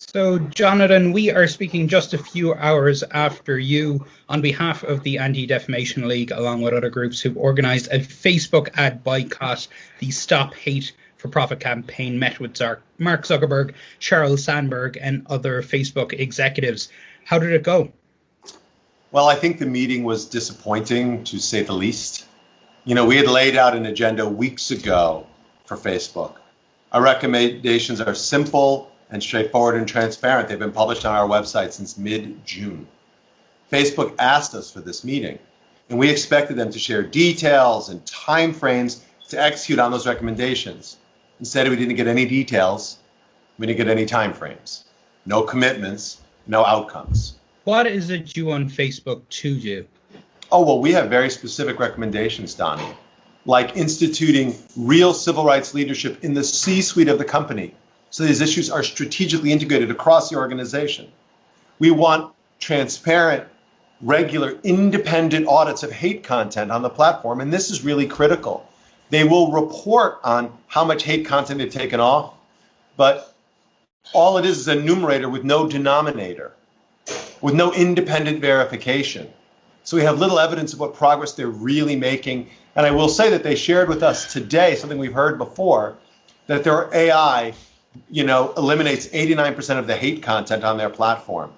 So, Jonathan, we are speaking just a few hours after you on behalf of the Anti-Defamation League, along with other groups who've organised a Facebook ad boycott. The Stop Hate for Profit campaign met with Mark Zuckerberg, Sheryl Sandberg, and other Facebook executives. How did it go? Well, I think the meeting was disappointing, to say the least. You know, we had laid out an agenda weeks ago for Facebook. Our recommendations are simple and straightforward and transparent. They've been published on our website since mid-June. Facebook asked us for this meeting, and we expected them to share details and timeframes to execute on those recommendations. Instead, we didn't get any details. We didn't get any timeframes. No commitments, no outcomes. What is it you want Facebook to do? Oh, well, we have very specific recommendations, Donnie, like instituting real civil rights leadership in the C-suite of the company, so these issues are strategically integrated across the organization. We want transparent, regular, independent audits of hate content on the platform, and this is really critical. They will report on how much hate content they've taken off, but all it is a numerator with no denominator, with no independent verification. So we have little evidence of what progress they're really making. And I will say that they shared with us today, something we've heard before, that their AI eliminates 89% of the hate content on their platform.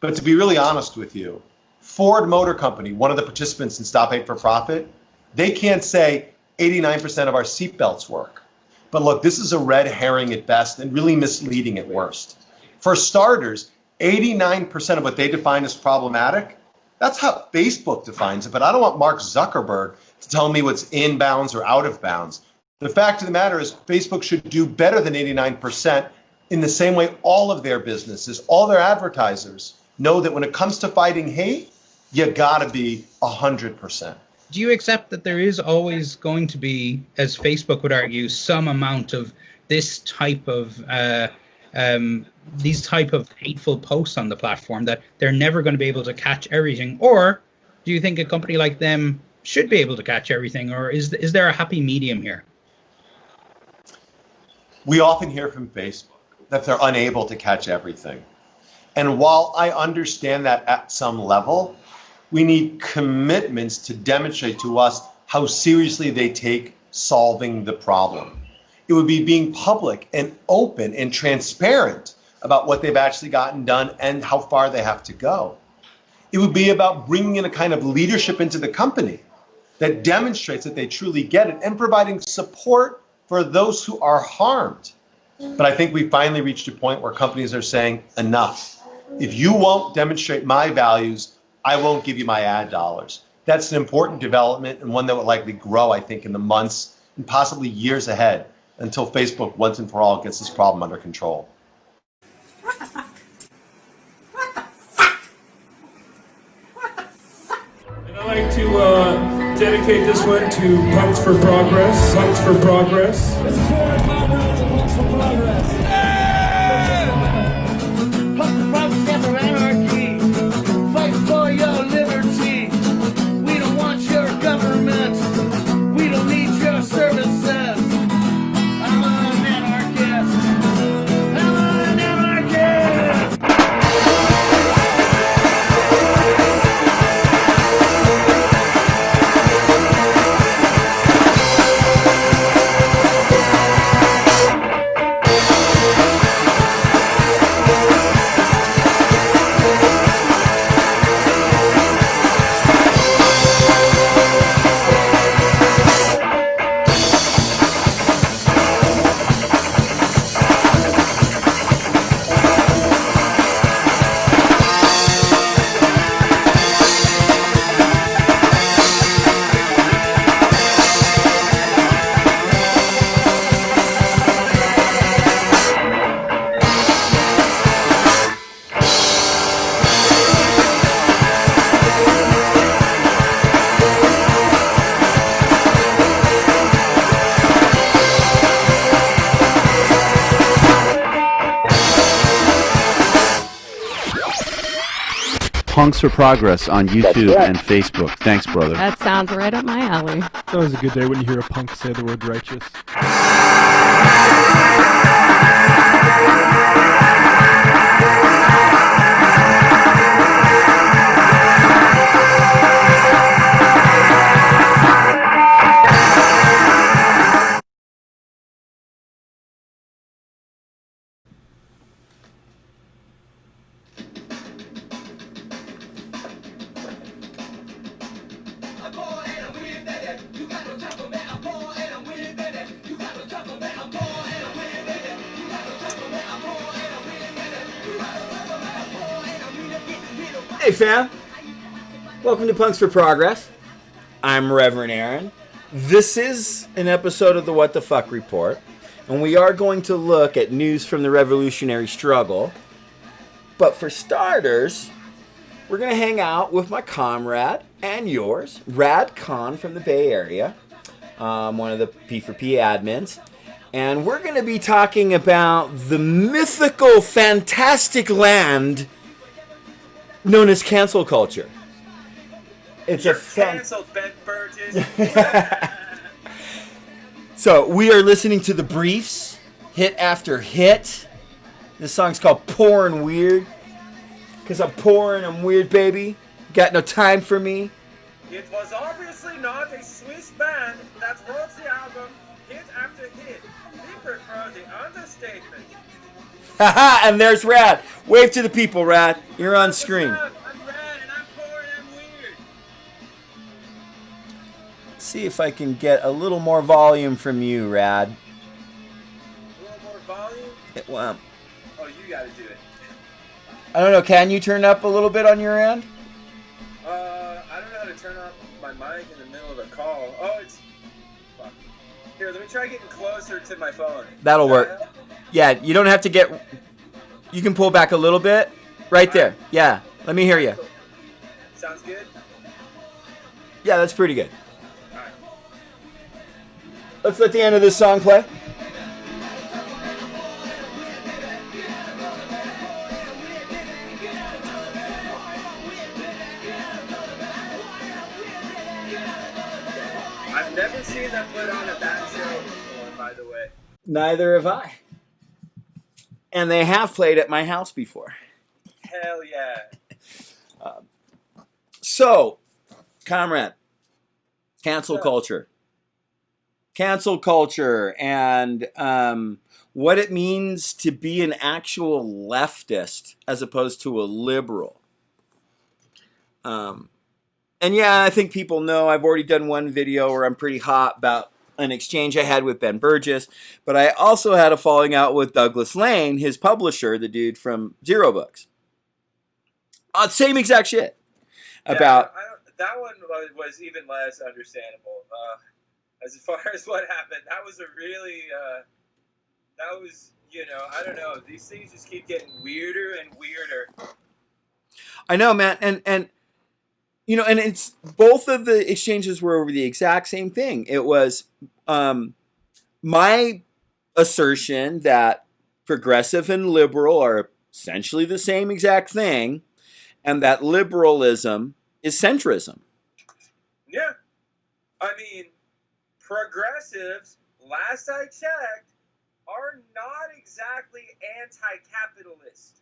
But to be really honest with you, Ford Motor Company, one of the participants in Stop Hate for Profit, they can't say 89% of our seatbelts work. But look, this is a red herring at best and really misleading at worst. For starters, 89% of what they define as problematic, that's how Facebook defines it. But I don't want Mark Zuckerberg to tell me what's in bounds or out of bounds. The fact of the matter is Facebook should do better than 89% in the same way all of their businesses, all their advertisers know that when it comes to fighting hate, you gotta be 100%. Do you accept that there is always going to be, as Facebook would argue, some amount of this type of these type of hateful posts on the platform, that they're never going to be able to catch everything? Or do you think a company like them should be able to catch everything? Or is there a happy medium here? We often hear from Facebook that they're unable to catch everything. And while I understand that at some level, we need commitments to demonstrate to us how seriously they take solving the problem. It would be being public and open and transparent about what they've actually gotten done and how far they have to go. It would be about bringing in a kind of leadership into the company that demonstrates that they truly get it and providing support for those who are harmed. But I think we finally reached a point where companies are saying, enough. If you won't demonstrate my values, I won't give you my ad dollars. That's an important development and one that will likely grow, I think, in the months and possibly years ahead until Facebook once and for all gets this problem under control. And I'd like to dedicate this one to Punks for Progress. Punks for Progress. This is for my rules of Punks for Progress. Punks for Progress, stand for anarchy. Fight for your liberty. We don't want your government. We don't need your services. I'm an anarchist. I'm an anarchist. Punks for Progress on YouTube and Facebook. Thanks, brother. That sounds right up my alley. That was a good day when you hear a punk say the word righteous. Hey fam, welcome to Punks for Progress. I'm Reverend Aaron. This is an episode of the What the Fuck Report, and we are going to look at news from the revolutionary struggle. But for starters, we're going to hang out with my comrade and yours, Radd Kahn from the Bay Area, one of the P4P admins. And we're going to be talking about the mythical, fantastic land known as cancel culture. It's You're canceled, Ben Burgess. So we are listening to the Briefs, hit after hit. This song's called Pouring Weird. Because I'm poor and I'm weird, baby. Got no time for me. It was obviously not a Swiss band that wrote the album hit after hit. We prefer the understatement. Haha, and there's Radd. Wave to the people, Radd. You're on screen. I'm Radd and I'm poor and I'm weird. Let's see if I can get a little more volume from you, Radd. A little more volume? Well, Oh, you gotta do it. I don't know. Can you turn up a little bit on your end? I don't know how to turn off my mic in the middle of a call. Oh, it's... Fuck. Here, let me try getting closer to my phone. That'll work. Yeah, you don't have to get... You can pull back a little bit. Right there. Yeah. Let me hear you. Sounds good? Yeah, that's pretty good. Alright. Let's let the end of this song play. I've never seen them put on a bad show before, by the way. Neither have I. And they have played at my house before. Hell yeah. So, comrade, cancel culture. Cancel culture and what it means to be an actual leftist as opposed to a liberal. And yeah, I think people know I've already done one video where I'm pretty hot about an exchange I had with Ben Burgess, but I also had a falling out with Douglas Lane, his publisher, the dude from Zero Books. Same exact shit. About that one was even less understandable. As far as what happened, that was a really that was, you know, I don't know. These things just keep getting weirder and weirder. I know, man, and you know, and it's both of the exchanges were over the exact same thing. It was my assertion that progressive and liberal are essentially the same exact thing, and that liberalism is centrism. Yeah. I mean, progressives, last I checked, are not exactly anti-capitalist.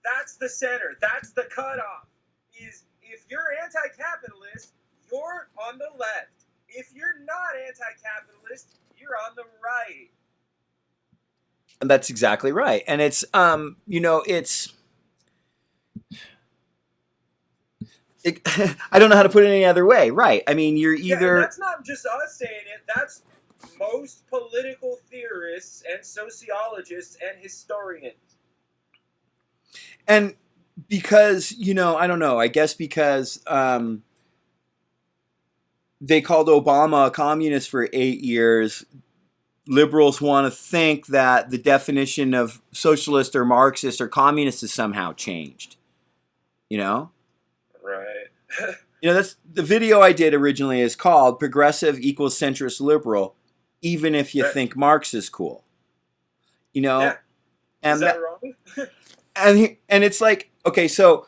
That's the center. That's the cutoff. Is if you're anti-capitalist, you're on the left. If you're not anti-capitalist, you're on the right. And that's exactly right. And it's, you know, I don't know how to put it any other way. Right. I mean, you're either... Yeah, that's not just us saying it. That's most political theorists and sociologists and historians. And because, you know, I don't know, I guess because they called Obama a communist for 8 years, liberals want to think that the definition of socialist or Marxist or communist has somehow changed. You know? Right. You know, that's the video I did originally is called Progressive equals Centrist Liberal, even if you think Marx is cool. You know? Yeah. And is that wrong? and it's like, okay, so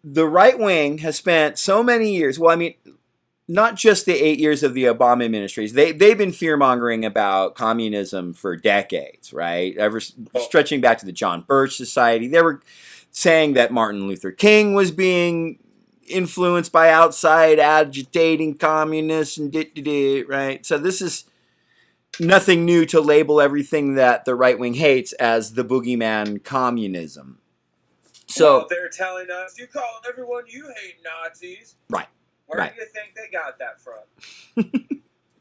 the right wing has spent so many years, well, I mean, not just the 8 years of the Obama administration. They've been fear-mongering about communism for decades, right? Ever stretching back to the John Birch Society. They were saying that Martin Luther King was being influenced by outside agitating communists and right? So this is nothing new to label everything that the right wing hates as the boogeyman communism. So well, they're telling us, you call everyone you hate Nazis. Right. Where do you think they got that from?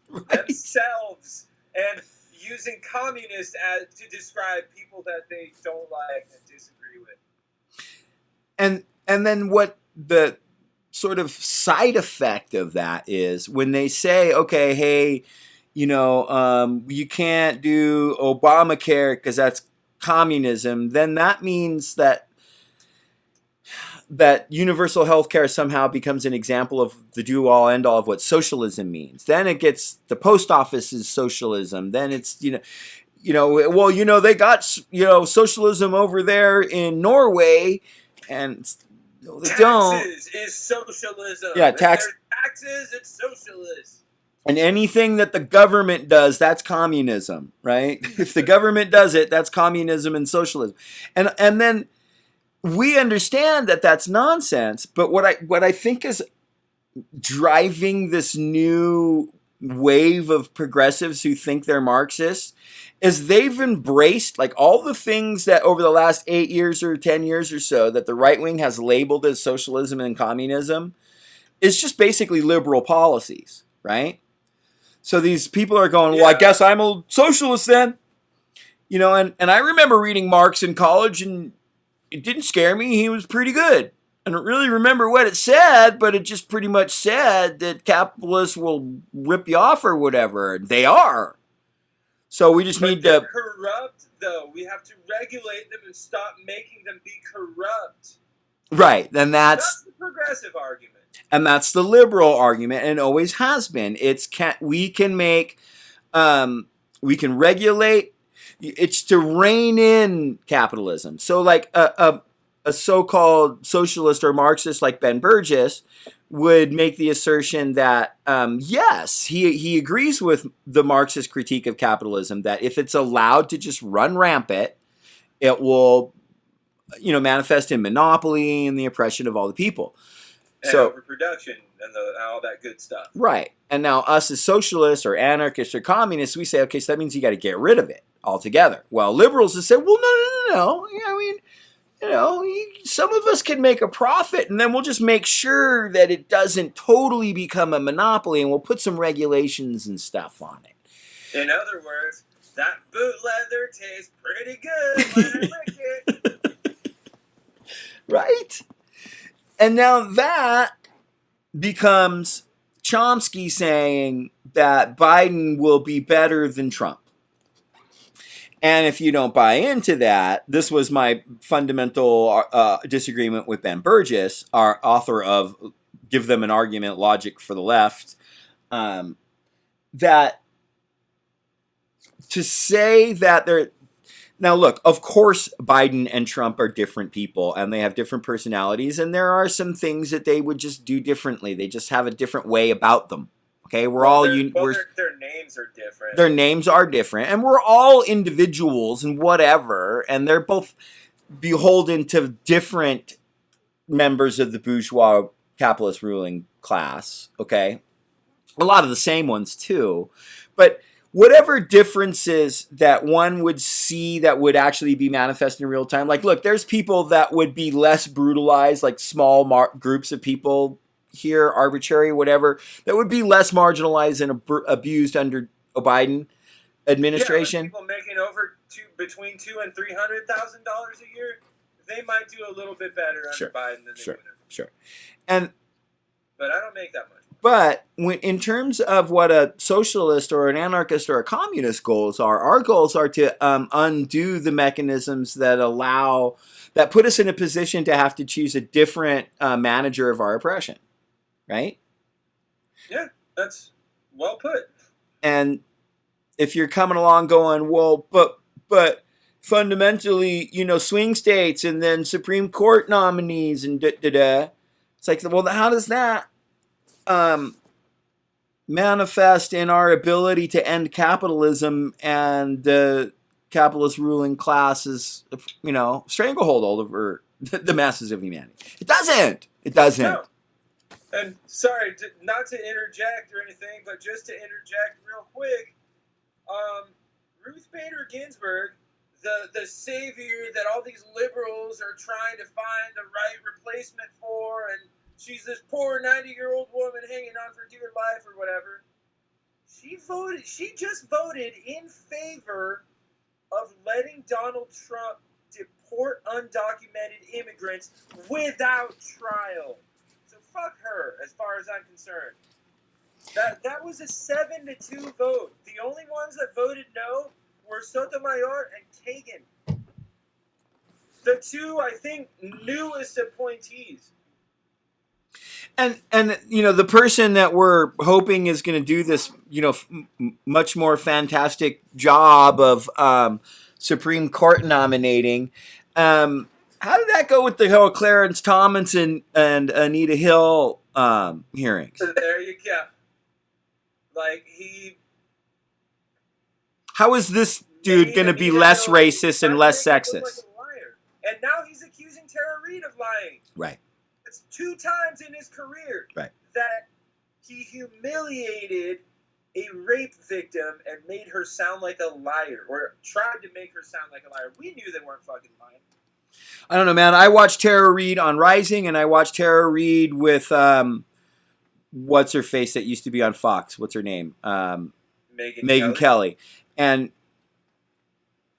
Right. Themselves. And using communist as to describe people that they don't like and disagree with. And then what the sort of side effect of that is when they say, okay, hey, you can't do Obamacare because that's communism, then that means that universal health care somehow becomes an example of the do-all end-all of what socialism means. Then it gets the post office is socialism. Then it's, they got, socialism over there in Norway, and no, they don't. Taxes is socialism. Yeah, If there's taxes, it's socialist. And anything that the government does, that's communism, right? If the government does it, that's communism and socialism. And then we understand that that's nonsense, but what I think is driving this new wave of progressives who think they're Marxists is they've embraced like all the things that over the last 8 years or 10 years or so that the right wing has labeled as socialism and communism is just basically liberal policies, right? So these people are going, well, I guess I'm a socialist then. And I remember reading Marx in college, and it didn't scare me. He was pretty good. I don't really remember what it said, but it just pretty much said that capitalists will rip you off or whatever. They are. So we just need to... corrupt, though. We have to regulate them and stop making them be corrupt. Right. Then that's the progressive argument. And that's the liberal argument, and it always has been. We can regulate. It's to rein in capitalism. So like a so-called socialist or Marxist like Ben Burgess would make the assertion that, yes, he agrees with the Marxist critique of capitalism, that if it's allowed to just run rampant, it will, manifest in monopoly and the oppression of all the people. And so overproduction and all that good stuff. Right. And now us as socialists or anarchists or communists, we say, okay, so that means you got to get rid of it altogether. Well, liberals have said, well, no. Some of us can make a profit, and then we'll just make sure that it doesn't totally become a monopoly, and we'll put some regulations and stuff on it. In other words, that boot leather tastes pretty good when I lick it. Right? And now that becomes Chomsky saying that Biden will be better than Trump. And if you don't buy into that, this was my fundamental disagreement with Ben Burgess, our author of Give Them an Argument, Logic for the Left, that to say that they're... Now, look, of course, Biden and Trump are different people, and they have different personalities, and there are some things that they would just do differently. They just have a different way about them. Okay, their names are different. Their names are different, and we're all individuals and whatever, and they're both beholden to different members of the bourgeois capitalist ruling class. Okay, a lot of the same ones too, but whatever differences that one would see that would actually be manifest in real time. Like, look, there's people that would be less brutalized, like small groups of people here, arbitrary, whatever, that would be less marginalized and abused under a Biden administration. People making over between $200,000 and $300,000 a year, they might do a little bit better under Biden than they would. Sure. But I don't make that much. But in terms of what a socialist or an anarchist or a communist goals are, our goals are to undo the mechanisms that put us in a position to have to choose a different manager of our oppression, right? Yeah, that's well put. And if you're coming along going, well, but fundamentally, swing states and then Supreme Court nominees and it's like, well, how does that manifest in our ability to end capitalism and the capitalist ruling class's, stranglehold over the masses of humanity? It doesn't. No. And sorry, not to interject or anything, but just to interject real quick, Ruth Bader Ginsburg, the savior that all these liberals are trying to find the right replacement for, and she's this poor 90-year-old woman hanging on for dear life or whatever. She just voted in favor of letting Donald Trump deport undocumented immigrants without trial. fuck her, as far as I'm concerned. That was a 7-2 vote. The only ones that voted no were Sotomayor and Kagan. The two, I think, newest appointees. And the person that we're hoping is going to do this, much more fantastic job of Supreme Court nominating. How did that go with the whole Clarence Thomas and Anita Hill hearings? There you go. How is this dude going to be less racist and less sexist? And now he's accusing Tara Reid of lying. Right. It's 2 times in his career that he humiliated a rape victim and made her sound like a liar, or tried to make her sound like a liar. We knew they weren't fucking lying. I don't know, man. I watched Tara Reid on Rising, and I watched Tara Reid with what's her face that used to be on Fox? What's her name? Megyn Kelly. And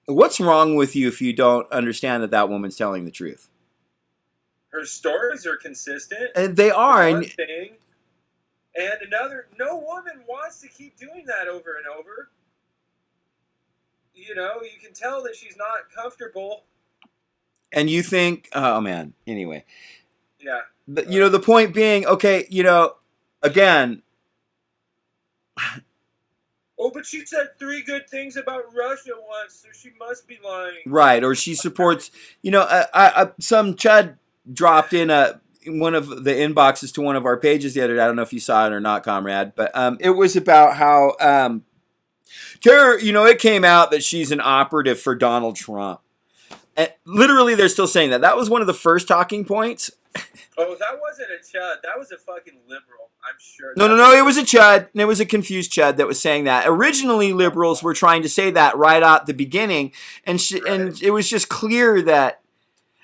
what's wrong with you if you don't understand that woman's telling the truth? Her stories are consistent. And they are. One thing. And another, no woman wants to keep doing that over and over. You can tell that she's not comfortable. And you think, oh man, anyway. Yeah. But, the point being, okay, again. Oh, but she said 3 good things about Russia once, so she must be lying. Right, or she supports, some chud dropped in one of the inboxes to one of our pages the other day. I don't know if you saw it or not, comrade, but it was about how Tara, it came out that she's an operative for Donald Trump. And literally, they're still saying that. That was one of the first talking points. Oh, that wasn't a chud. That was a fucking liberal, I'm sure. No. It was a chud. And it was a confused chud that was saying that. Originally, liberals were trying to say that right out the beginning. And and it was just clear that,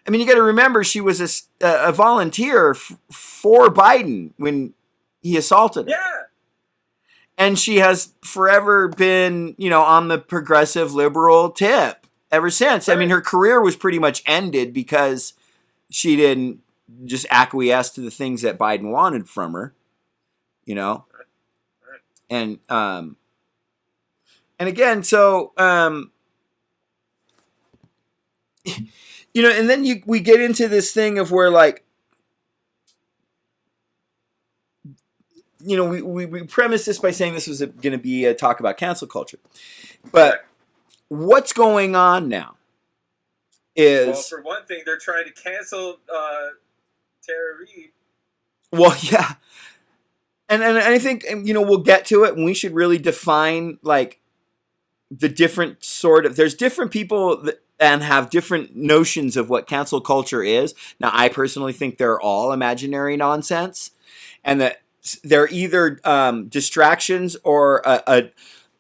you got to remember, she was a volunteer for Biden when he assaulted her. Yeah. And she has forever been, on the progressive liberal tip ever since. Right. Her career was pretty much ended because she didn't just acquiesce to the things that Biden wanted from her, And again, so and then we get into this thing of where we premise this by saying this was going to be a talk about cancel culture, but what's going on now is, well, for one thing, they're trying to cancel Tara Reid. Well, yeah. And I think, we'll get to it, and we should really define, the different there's different people and have different notions of what cancel culture is. Now, I personally think they're all imaginary nonsense, and that they're either distractions or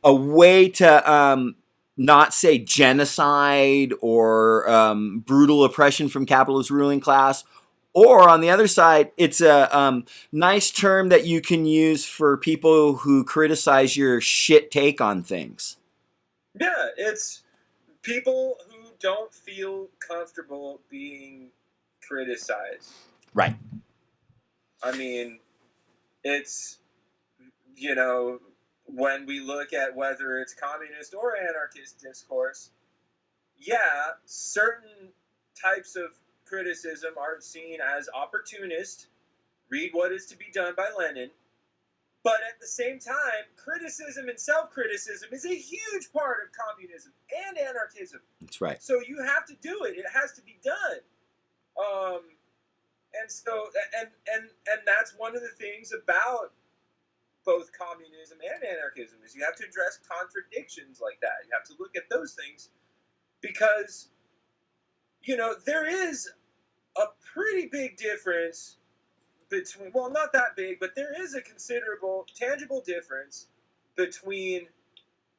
a way to not say genocide or brutal oppression from capitalist ruling class. Or on the other side, it's a nice term that you can use for people who criticize your shit take on things. Yeah, it's people who don't feel comfortable being criticized. Right. It's, when we look at whether it's communist or anarchist discourse, yeah, certain types of criticism are seen as opportunist. Read What Is to Be Done by Lenin. But at the same time, criticism and self-criticism is a huge part of communism and anarchism. That's right. So you have to do it. It has to be done. And so, and that's one of the things about both communism and anarchism is you have to address contradictions like that. You have to look at those things because, there is a pretty big difference between, well, not that big, but there is a considerable, tangible difference between,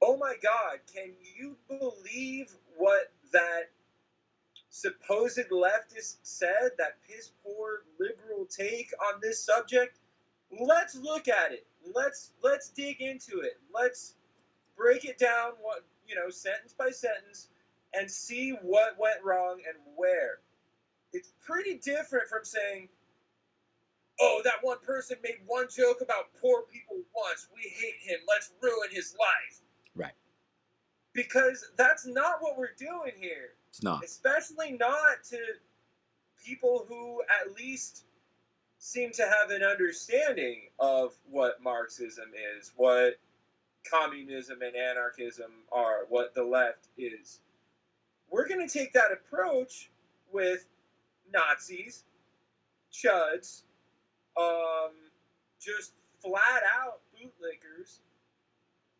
oh my God, can you believe what that supposed leftist said, that piss poor liberal take on this subject? Let's look at it. Let's dig into it. Let's break it down, sentence by sentence, and see what went wrong and where. It's pretty different from saying, oh, that one person made one joke about poor people once. We hate him. Let's ruin his life. Right. Because that's not what we're doing here. It's not. Especially not to people who at least seem to have an understanding of what Marxism is, what communism and anarchism are, what the left is. We're going to take that approach with Nazis, chuds, just flat out bootlickers,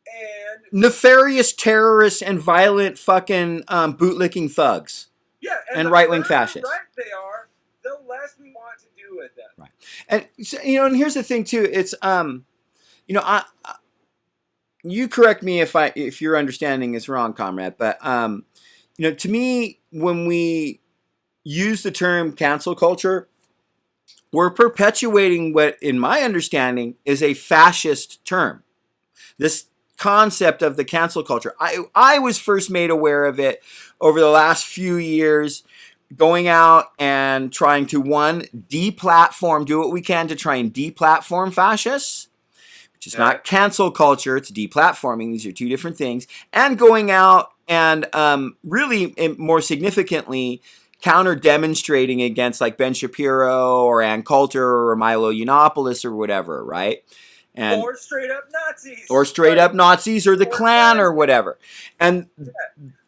and nefarious terrorists and violent fucking bootlicking thugs. Yeah, and right-wing fascists. Right, they are. The less we want to do with them. Right, and so, and here's the thing too. It's I you correct me if your understanding is wrong, comrade. But to me, when we use the term cancel culture, we're perpetuating what, in my understanding, is a fascist term. This concept of the cancel culture. I was first made aware of it over the last few years, going out and trying to, do what we can to try and deplatform fascists, which is not cancel culture, it's deplatforming. These are two different things. And going out and really, more significantly, counter-demonstrating against like Ben Shapiro or CULturE or Milo Yiannopoulos or whatever, right? Or straight up Nazis. Or straight up Nazis or the Klan or whatever. And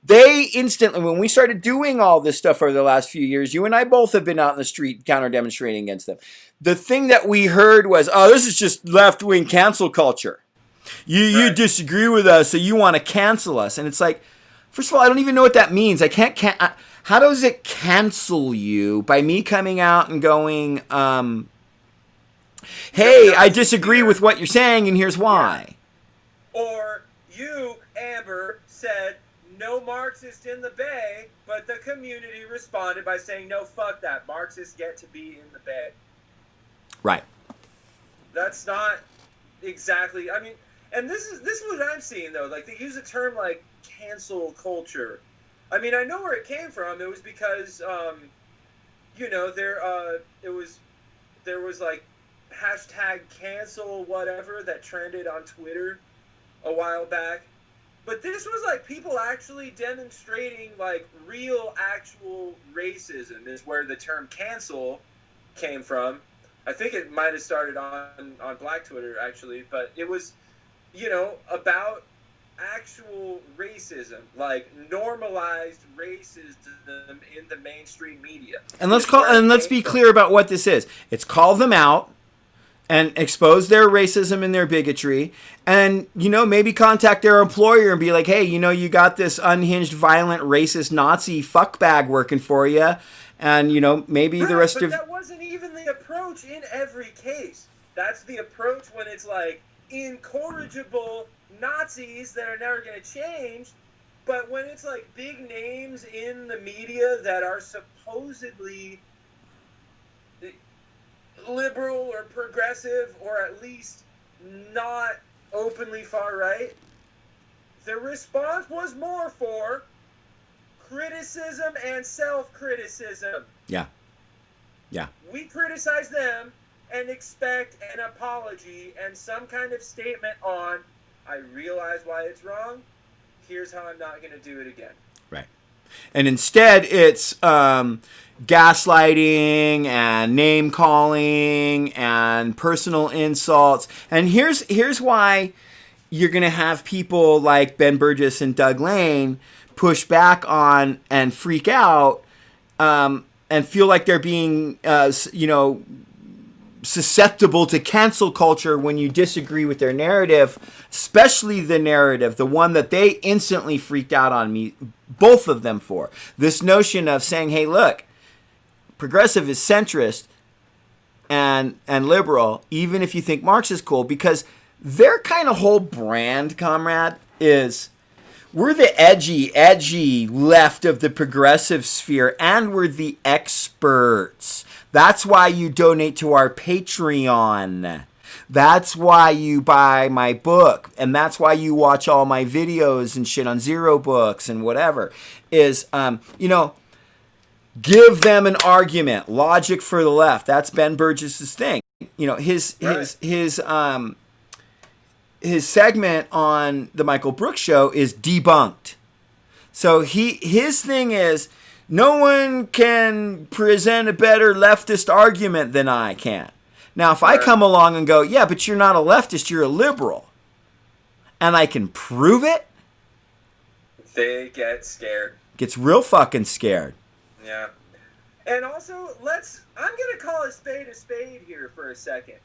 they instantly, when we started doing all this stuff over the last few years, you and I both have been out in the street counter-demonstrating against them. The thing that we heard was, oh, this is just left-wing cancel culture. You disagree with us, so you want to cancel us. And it's like, first of all, I don't even know what that means. I can't how does it cancel you by me coming out and going, hey, I disagree with what you're saying, and here's why. Or you, Amber, said, no Marxist in the Bay, but the community responded by saying, no, fuck that. Marxists get to be in the Bay. Right. That's not exactly, I mean, and this is what I'm seeing, though. Like, they use a term like cancel culture. I mean, I know where it came from. It was because, there was like hashtag cancel whatever that trended on Twitter a while back. But this was like people actually demonstrating like real, actual racism is where the term cancel came from. I think it might have started on Black Twitter, actually. But it was, about actual racism, like normalized racism in the mainstream media. And let's be clear about what this is. It's call them out and expose their racism and their bigotry, and maybe contact their employer and be like, hey, you got this unhinged, violent, racist Nazi fuckbag working for you, and maybe the rest of that wasn't even the approach in every case. That's the approach when it's like incorrigible Nazis that are never going to change. But when it's like big names in the media that are supposedly liberal or progressive or at least not openly far right, the response was more for criticism and self-criticism. Yeah. We criticize them and expect an apology and some kind of statement on, I realize why it's wrong, here's how I'm not going to do it again. Right. And instead it's gaslighting and name calling and personal insults. And here's why you're going to have people like Ben Burgess and Doug Lane push back on and freak out and feel like they're being susceptible to cancel culture when you disagree with their narrative, especially the one that they instantly freaked out on me, both of them, for this notion of saying, hey, look, progressive is centrist and liberal, even if you think Marx is cool, because their kind of whole brand, comrade, is we're the edgy left of the progressive sphere, and we're the experts. That's why you donate to our Patreon. That's why you buy my book. And that's why you watch all my videos and shit on Zero Books and whatever. Is, give them an argument. Logic for the left. That's Ben Burgess's thing. his segment on the Michael Brooks show is debunked. So his thing is, no one can present a better leftist argument than I can. Now, if I come along and go, yeah, but you're not a leftist, you're a liberal, and I can prove it, they get scared. Gets real fucking scared. Yeah. And also, I'm going to call a spade here for a second.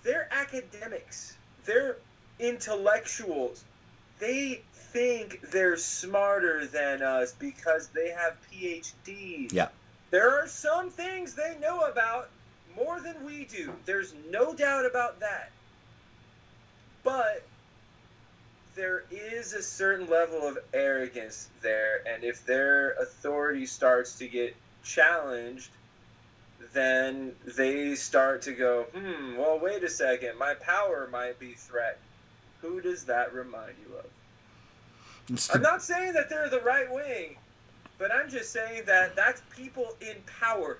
They're academics. They're intellectuals. They think they're smarter than us because they have PhDs. Yeah. There are some things they know about more than we do. There's no doubt about that. But there is a certain level of arrogance there, and if their authority starts to get challenged, then they start to go, well, wait a second, my power might be threatened. Who does that remind you of? I'm not saying that they're the right wing, but I'm just saying that that's people in power.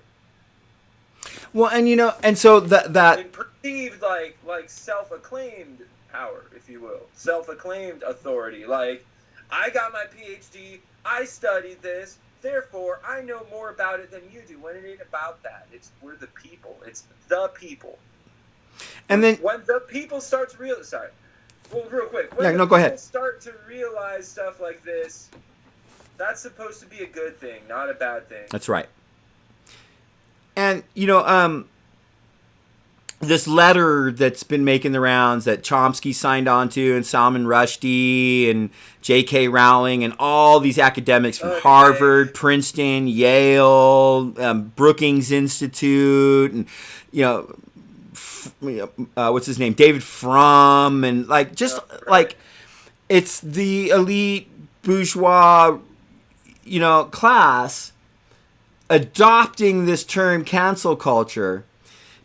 Well, and so that in perceived like self-acclaimed power, if you will, self-acclaimed authority. Like, I got my PhD, I studied this, therefore I know more about it than you do. When it ain't about that, we're the people. It's the people. And then when the people start to real quick. Go ahead. Start to realize stuff like this, that's supposed to be a good thing, not a bad thing. That's right. And this letter that's been making the rounds that Chomsky signed on to, and Salman Rushdie and J.K. Rowling and all these academics from Harvard, Princeton, Yale, Brookings Institute, and what's his name, David Frum, and it's the elite bourgeois, class adopting this term cancel culture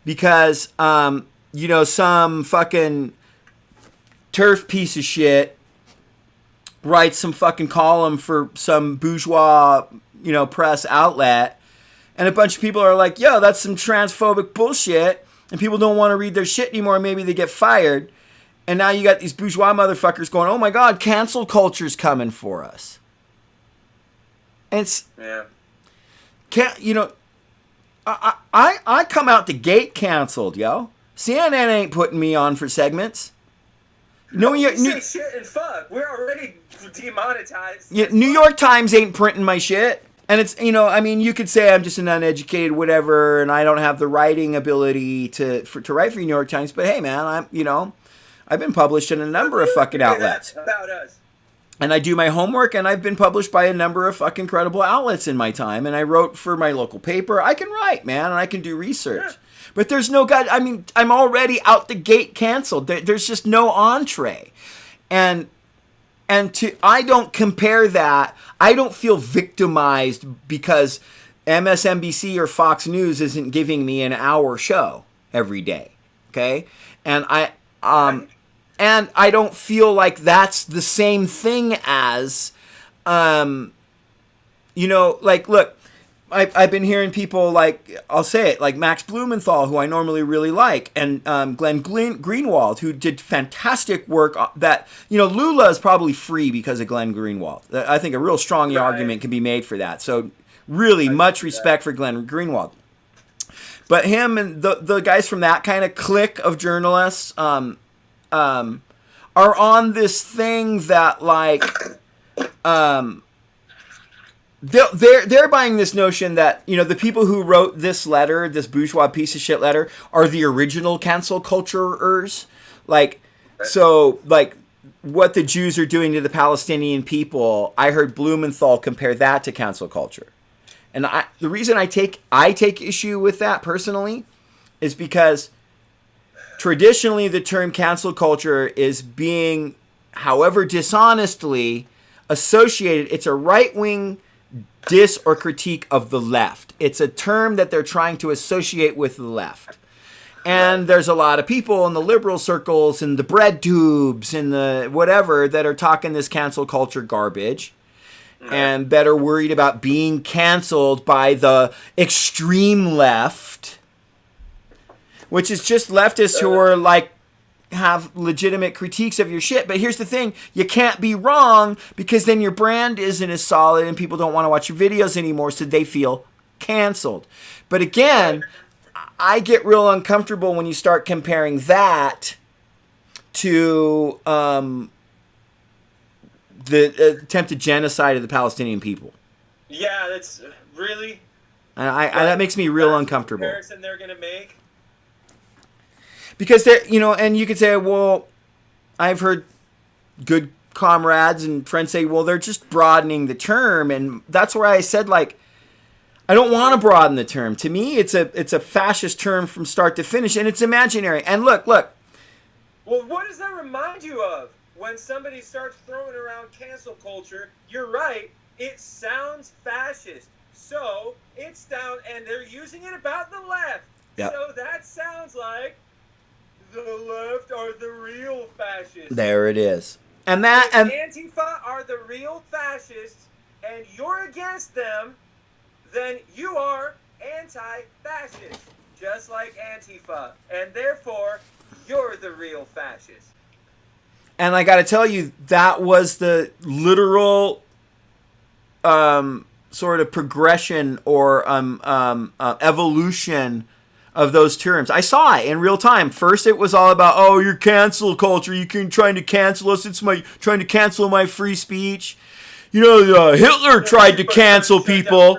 because, some fucking turf piece of shit writes some fucking column for some bourgeois, press outlet, and a bunch of people are like, yo, that's some transphobic bullshit, and people don't want to read their shit anymore, maybe they get fired, and now you got these bourgeois motherfuckers going, oh my god, cancel culture's coming for us. And it's... Yeah. I come out the gate canceled, yo. CNN ain't putting me on for segments. Say shit and fuck. We're already demonetized. Yeah, New York Times ain't printing my shit. And it's, you could say I'm just an uneducated whatever, and I don't have the writing ability to write for New York Times. But hey, man, I've been published in a number of fucking outlets. About us. And I do my homework, and I've been published by a number of fucking credible outlets in my time. And I wrote for my local paper. I can write, man, and I can do research. Yeah. But there's no God. I'm already out the gate canceled. There's just no entree. And I don't compare that. I don't feel victimized because MSNBC or Fox News isn't giving me an hour show every day. Okay? And I don't feel like that's the same thing as, look, I've been hearing people I'll say it, like Max Blumenthal, who I normally really like, and Glenn Greenwald, who did fantastic work that, Lula is probably free because of Glenn Greenwald. I think a real strong argument can be made for that. So really much respect for Glenn Greenwald. But him and the guys from that kind of clique of journalists, are on this thing that they're buying this notion that the people who wrote this letter, this bourgeois piece of shit letter, are the original cancel culturers. What the Jews are doing to the Palestinian people, I heard Blumenthal compare that to cancel culture, and the reason I take issue with that personally is because traditionally, the term cancel culture is being, however dishonestly, associated. It's a right-wing diss or critique of the left. It's a term that they're trying to associate with the left. And there's a lot of people in the liberal circles and the bread tubes and the whatever that are talking this cancel culture garbage and that are worried about being canceled by the extreme left. which is just leftists who are like, have legitimate critiques of your shit. But here's the thing, you can't be wrong, because then your brand isn't as solid and people don't want to watch your videos anymore, so they feel canceled. But again, I get real uncomfortable when you start comparing that to the attempted genocide of the Palestinian people. Yeah, that's really... that makes me real uncomfortable. The comparison they're going to make. Because they're, and you could say, well, I've heard good comrades and friends say, well, they're just broadening the term. And that's where I said, like, I don't want to broaden the term. To me, it's a fascist term from start to finish, and it's imaginary. And look. Well, what does that remind you of? When somebody starts throwing around cancel culture, you're right, it sounds fascist. So, it's down, and they're using it about the left. Yep. So that sounds like the left are the real fascists. There it is. And if Antifa are the real fascists, and you're against them, then you are anti-fascist, just like Antifa. And therefore, you're the real fascist. And I got to tell you, that was the literal sort of progression or evolution of those terms. I saw it in real time. First, it was all about, oh, you're cancel culture. You can trying to cancel us. It's trying to cancel my free speech. Hitler tried to cancel people.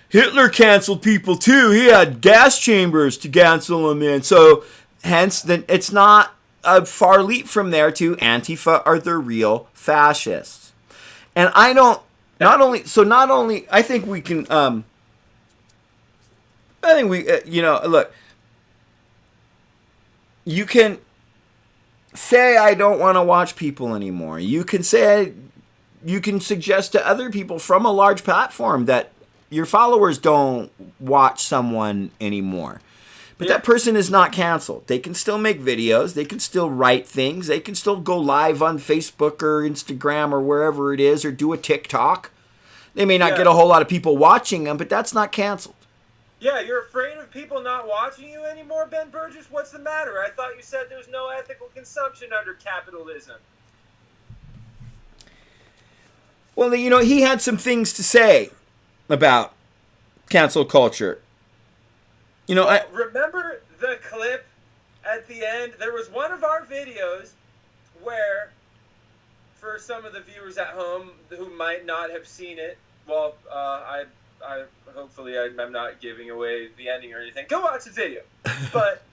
Hitler canceled people too. He had gas chambers to cancel them in. So, hence, then it's not a far leap from there to Antifa are the real fascists. And I don't. Not only. I think we can. I think we, look, you can say, I don't want to watch people anymore. You can suggest to other people from a large platform that your followers don't watch someone anymore. But that person is not canceled. They can still make videos. They can still write things. They can still go live on Facebook or Instagram or wherever it is, or do a TikTok. They may not get a whole lot of people watching them, but that's not canceled. Yeah, you're afraid of people not watching you anymore, Ben Burgess? What's the matter? I thought you said there's no ethical consumption under capitalism. Well, he had some things to say about cancel culture. Remember the clip at the end? There was one of our videos where, for some of the viewers at home who might not have seen it, well, I hopefully I'm not giving away the ending or anything. Go watch the video. But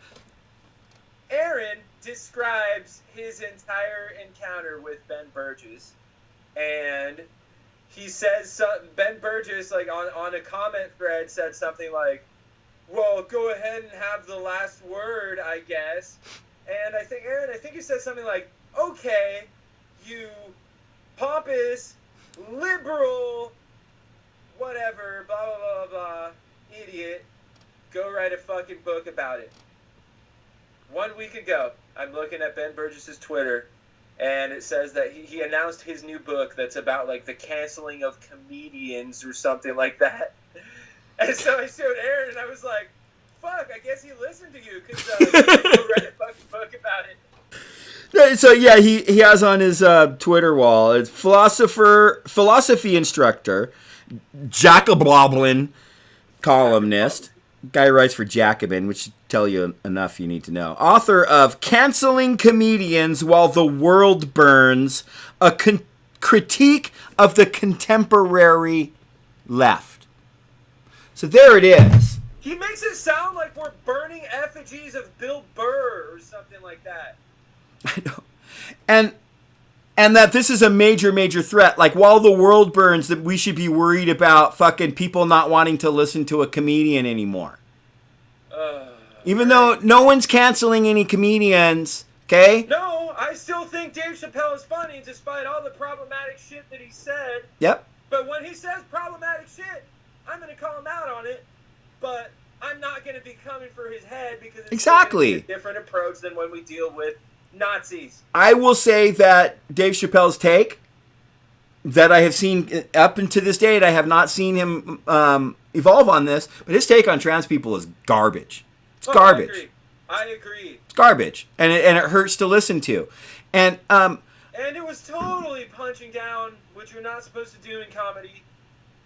Aaron describes his entire encounter with Ben Burgess, and he says Ben Burgess, like on a comment thread, said something like, "Well, go ahead and have the last word, I guess." And I think he said something like, "Okay, you pompous liberal, whatever, blah, blah, blah, blah, idiot, go write a fucking book about it." 1 week ago, I'm looking at Ben Burgess's Twitter, and it says that he announced his new book that's about, like, the canceling of comedians or something like that. And so I showed Aaron, and I was like, fuck, I guess he listened to you, because go write a fucking book about it. So yeah, he has on his Twitter wall, it's philosophy instructor, Jacobin columnist, guy who writes for Jacobin, which should tell you enough you need to know. Author of Canceling Comedians While the World Burns, a critique of the contemporary left. So there it is. He makes it sound like we're burning effigies of Bill Burr or something like that. I know. And that this is a major, major threat. Like, while the world burns, that we should be worried about fucking people not wanting to listen to a comedian anymore. Even though no one's canceling any comedians, okay? No, I still think Dave Chappelle is funny, despite all the problematic shit that he said. Yep. But when he says problematic shit, I'm going to call him out on it. But I'm not going to be coming for his head, because it's exactly a different approach than when we deal with Nazis. I will say that Dave Chappelle's take that I have seen up until this date, I have not seen him evolve on this, but his take on trans people is garbage. It's garbage. I agree. It's garbage, and it hurts to listen to, and it was totally punching down, which you're not supposed to do in comedy.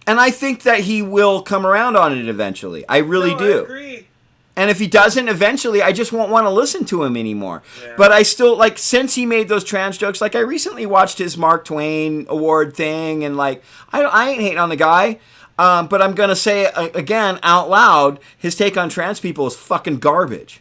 And I think that he will come around on it eventually. I really do. I agree. And if he doesn't eventually, I just won't want to listen to him anymore. Yeah. But I still, like, since he made those trans jokes, like, I recently watched his Mark Twain award thing, and, like, I ain't hating on the guy. But I'm going to say, again, out loud, his take on trans people is fucking garbage.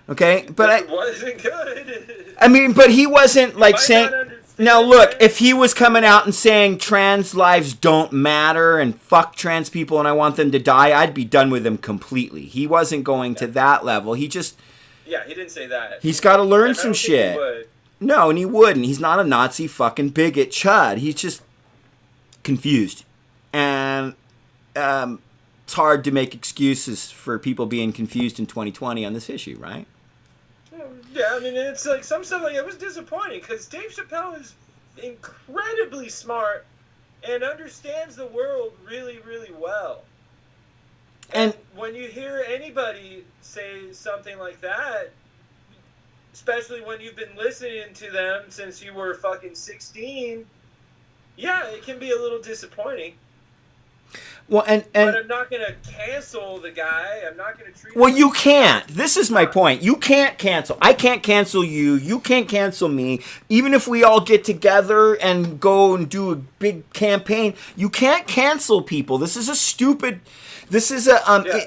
Okay? But it wasn't good. I mean, but he wasn't, like, saying... Now, look, if he was coming out and saying trans lives don't matter and fuck trans people and I want them to die, I'd be done with him completely. He wasn't going to that level. He just... Yeah, he didn't say that. He's got to learn some shit. He would. No, and he wouldn't. He's not a Nazi fucking bigot chud. He's just confused. And it's hard to make excuses for people being confused in 2020 on this issue, right? Yeah, I mean, it's like some stuff like it was disappointing because Dave Chappelle is incredibly smart and understands the world really, really well. And when you hear anybody say something like that, especially when you've been listening to them since you were fucking 16, yeah, it can be a little disappointing. Well, but I'm not going to cancel the guy. I'm not going to treat him. Well, you can't. This is my point. You can't cancel. I can't cancel you. You can't cancel me. Even if we all get together and go and do a big campaign, you can't cancel people. This is a stupid... This is a...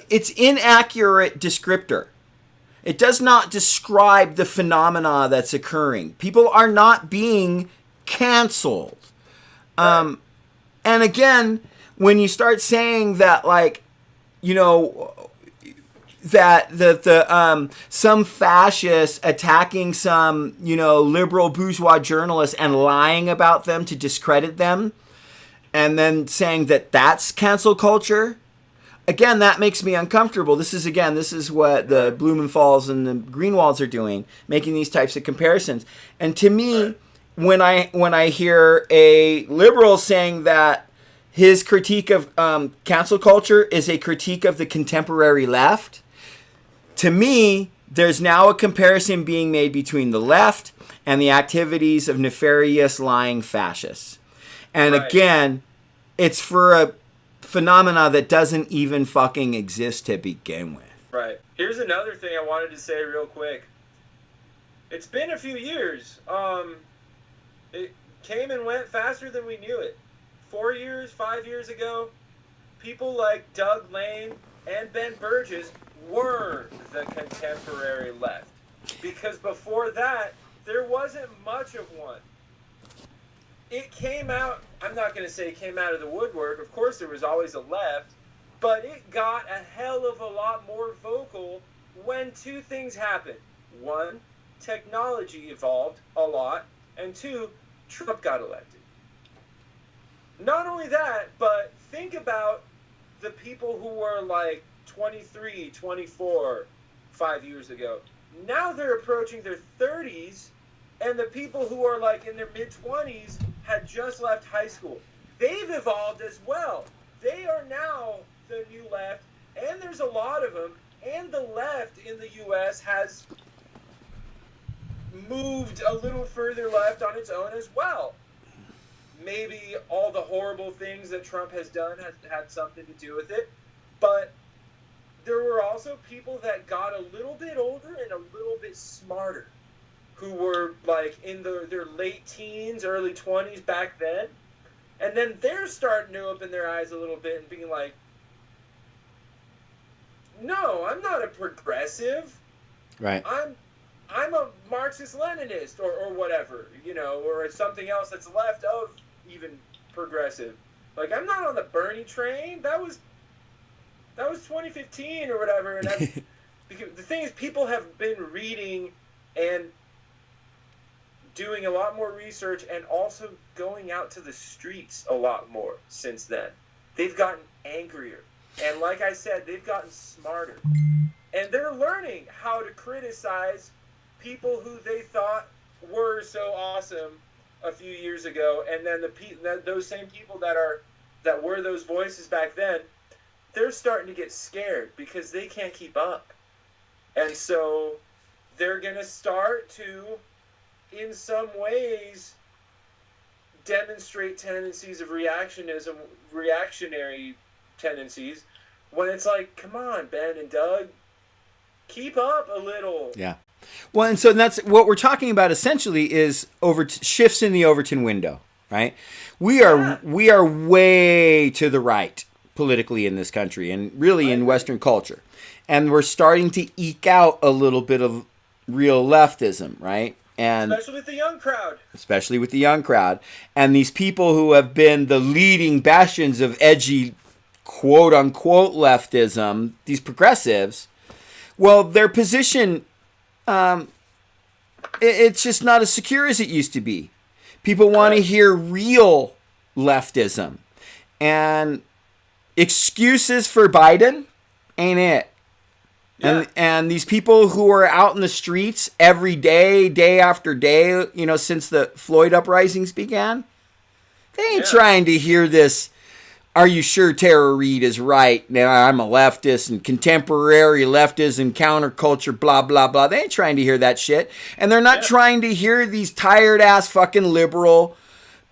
It's inaccurate descriptor. It does not describe the phenomena that's occurring. People are not being canceled. And again... When you start saying that, like, you know, that some fascists attacking some, you know, liberal bourgeois journalists and lying about them to discredit them, and then saying that that's cancel culture, again, that makes me uncomfortable. This is what the Blumenthal's and the Greenwalds are doing, making these types of comparisons. And to me, when I hear a liberal saying that his critique of cancel culture is a critique of the contemporary left, to me, there's now a comparison being made between the left and the activities of nefarious lying fascists. And again, it's for a phenomena that doesn't even fucking exist to begin with. Right. Here's another thing I wanted to say real quick. It's been a few years. It came and went faster than we knew it. 4 years, 5 years ago, people like Doug Lane and Ben Burgess were the contemporary left. Because before that, there wasn't much of one. It came out, I'm not going to say it came out of the woodwork. Of course, there was always a left. But it got a hell of a lot more vocal when two things happened. One, technology evolved a lot. And two, Trump got elected. Not only that, but think about the people who were like 23, 24, 5 years ago. Now they're approaching their 30s, and the people who are like in their mid-20s had just left high school. They've evolved as well. They are now the new left, and there's a lot of them, and the left in the U.S. has moved a little further left on its own as well. Maybe all the horrible things that Trump has done has had something to do with it. But there were also people that got a little bit older and a little bit smarter who were like in their late teens, early 20s back then. And then they're starting to open their eyes a little bit and being like, no, I'm not a progressive. Right. I'm a Marxist-Leninist or whatever, you know, or something else that's left of even progressive. Like, I'm not on the Bernie train. That was 2015 or whatever. And because the thing is, people have been reading and doing a lot more research and also going out to the streets a lot more since then. They've gotten angrier. And like I said, they've gotten smarter. And they're learning how to criticize people who they thought were so awesome a few years ago, and then those same people that were those voices back then, they're starting to get scared because they can't keep up. And so they're going to start to, in some ways, demonstrate tendencies of reactionary tendencies, when it's like, come on, Ben and Doug, keep up a little. Yeah. Well, and so that's what we're talking about essentially is shifts in the Overton window, right? We are way to the right politically in this country and really in Western culture. And we're starting to eke out a little bit of real leftism, right? And especially with the young crowd. Especially with the young crowd. And these people who have been the leading bastions of edgy, quote unquote, leftism, these progressives, well, their position, it's just not as secure as it used to be. People want to hear real leftism. And excuses for Biden ain't it. Yeah. And these people who are out in the streets every day, day after day, you know, since the Floyd uprisings began, they ain't trying to hear this, are you sure Tara Reade is right? Now I'm a leftist and contemporary leftism, counterculture, blah, blah, blah. They ain't trying to hear that shit. And they're not trying to hear these tired ass fucking liberal,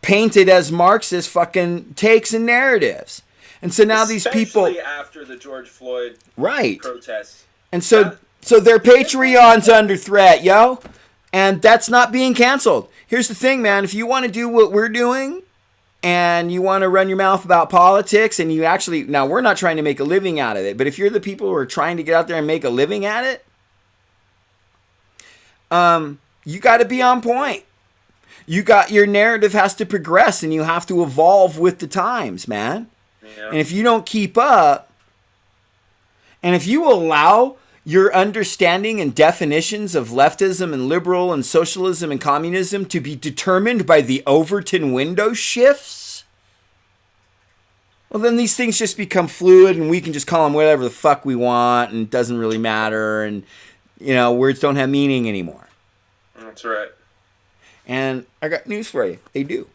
painted as Marxist fucking takes and narratives. And so now these people, especially after the George Floyd protests. And so their Patreon's under threat, yo. And that's not being canceled. Here's the thing, man. If you want to do what we're doing and you want to run your mouth about politics and you actually, now we're not trying to make a living out of it, but if you're the people who are trying to get out there and make a living at it, you got to be on point. Your narrative has to progress and you have to evolve with the times, man. Yeah. And if you don't keep up, and if you allow your understanding and definitions of leftism and liberal and socialism and communism to be determined by the Overton window shifts, well, then these things just become fluid and we can just call them whatever the fuck we want and it doesn't really matter. And, you know, words don't have meaning anymore. That's right. And I got news for you. They do.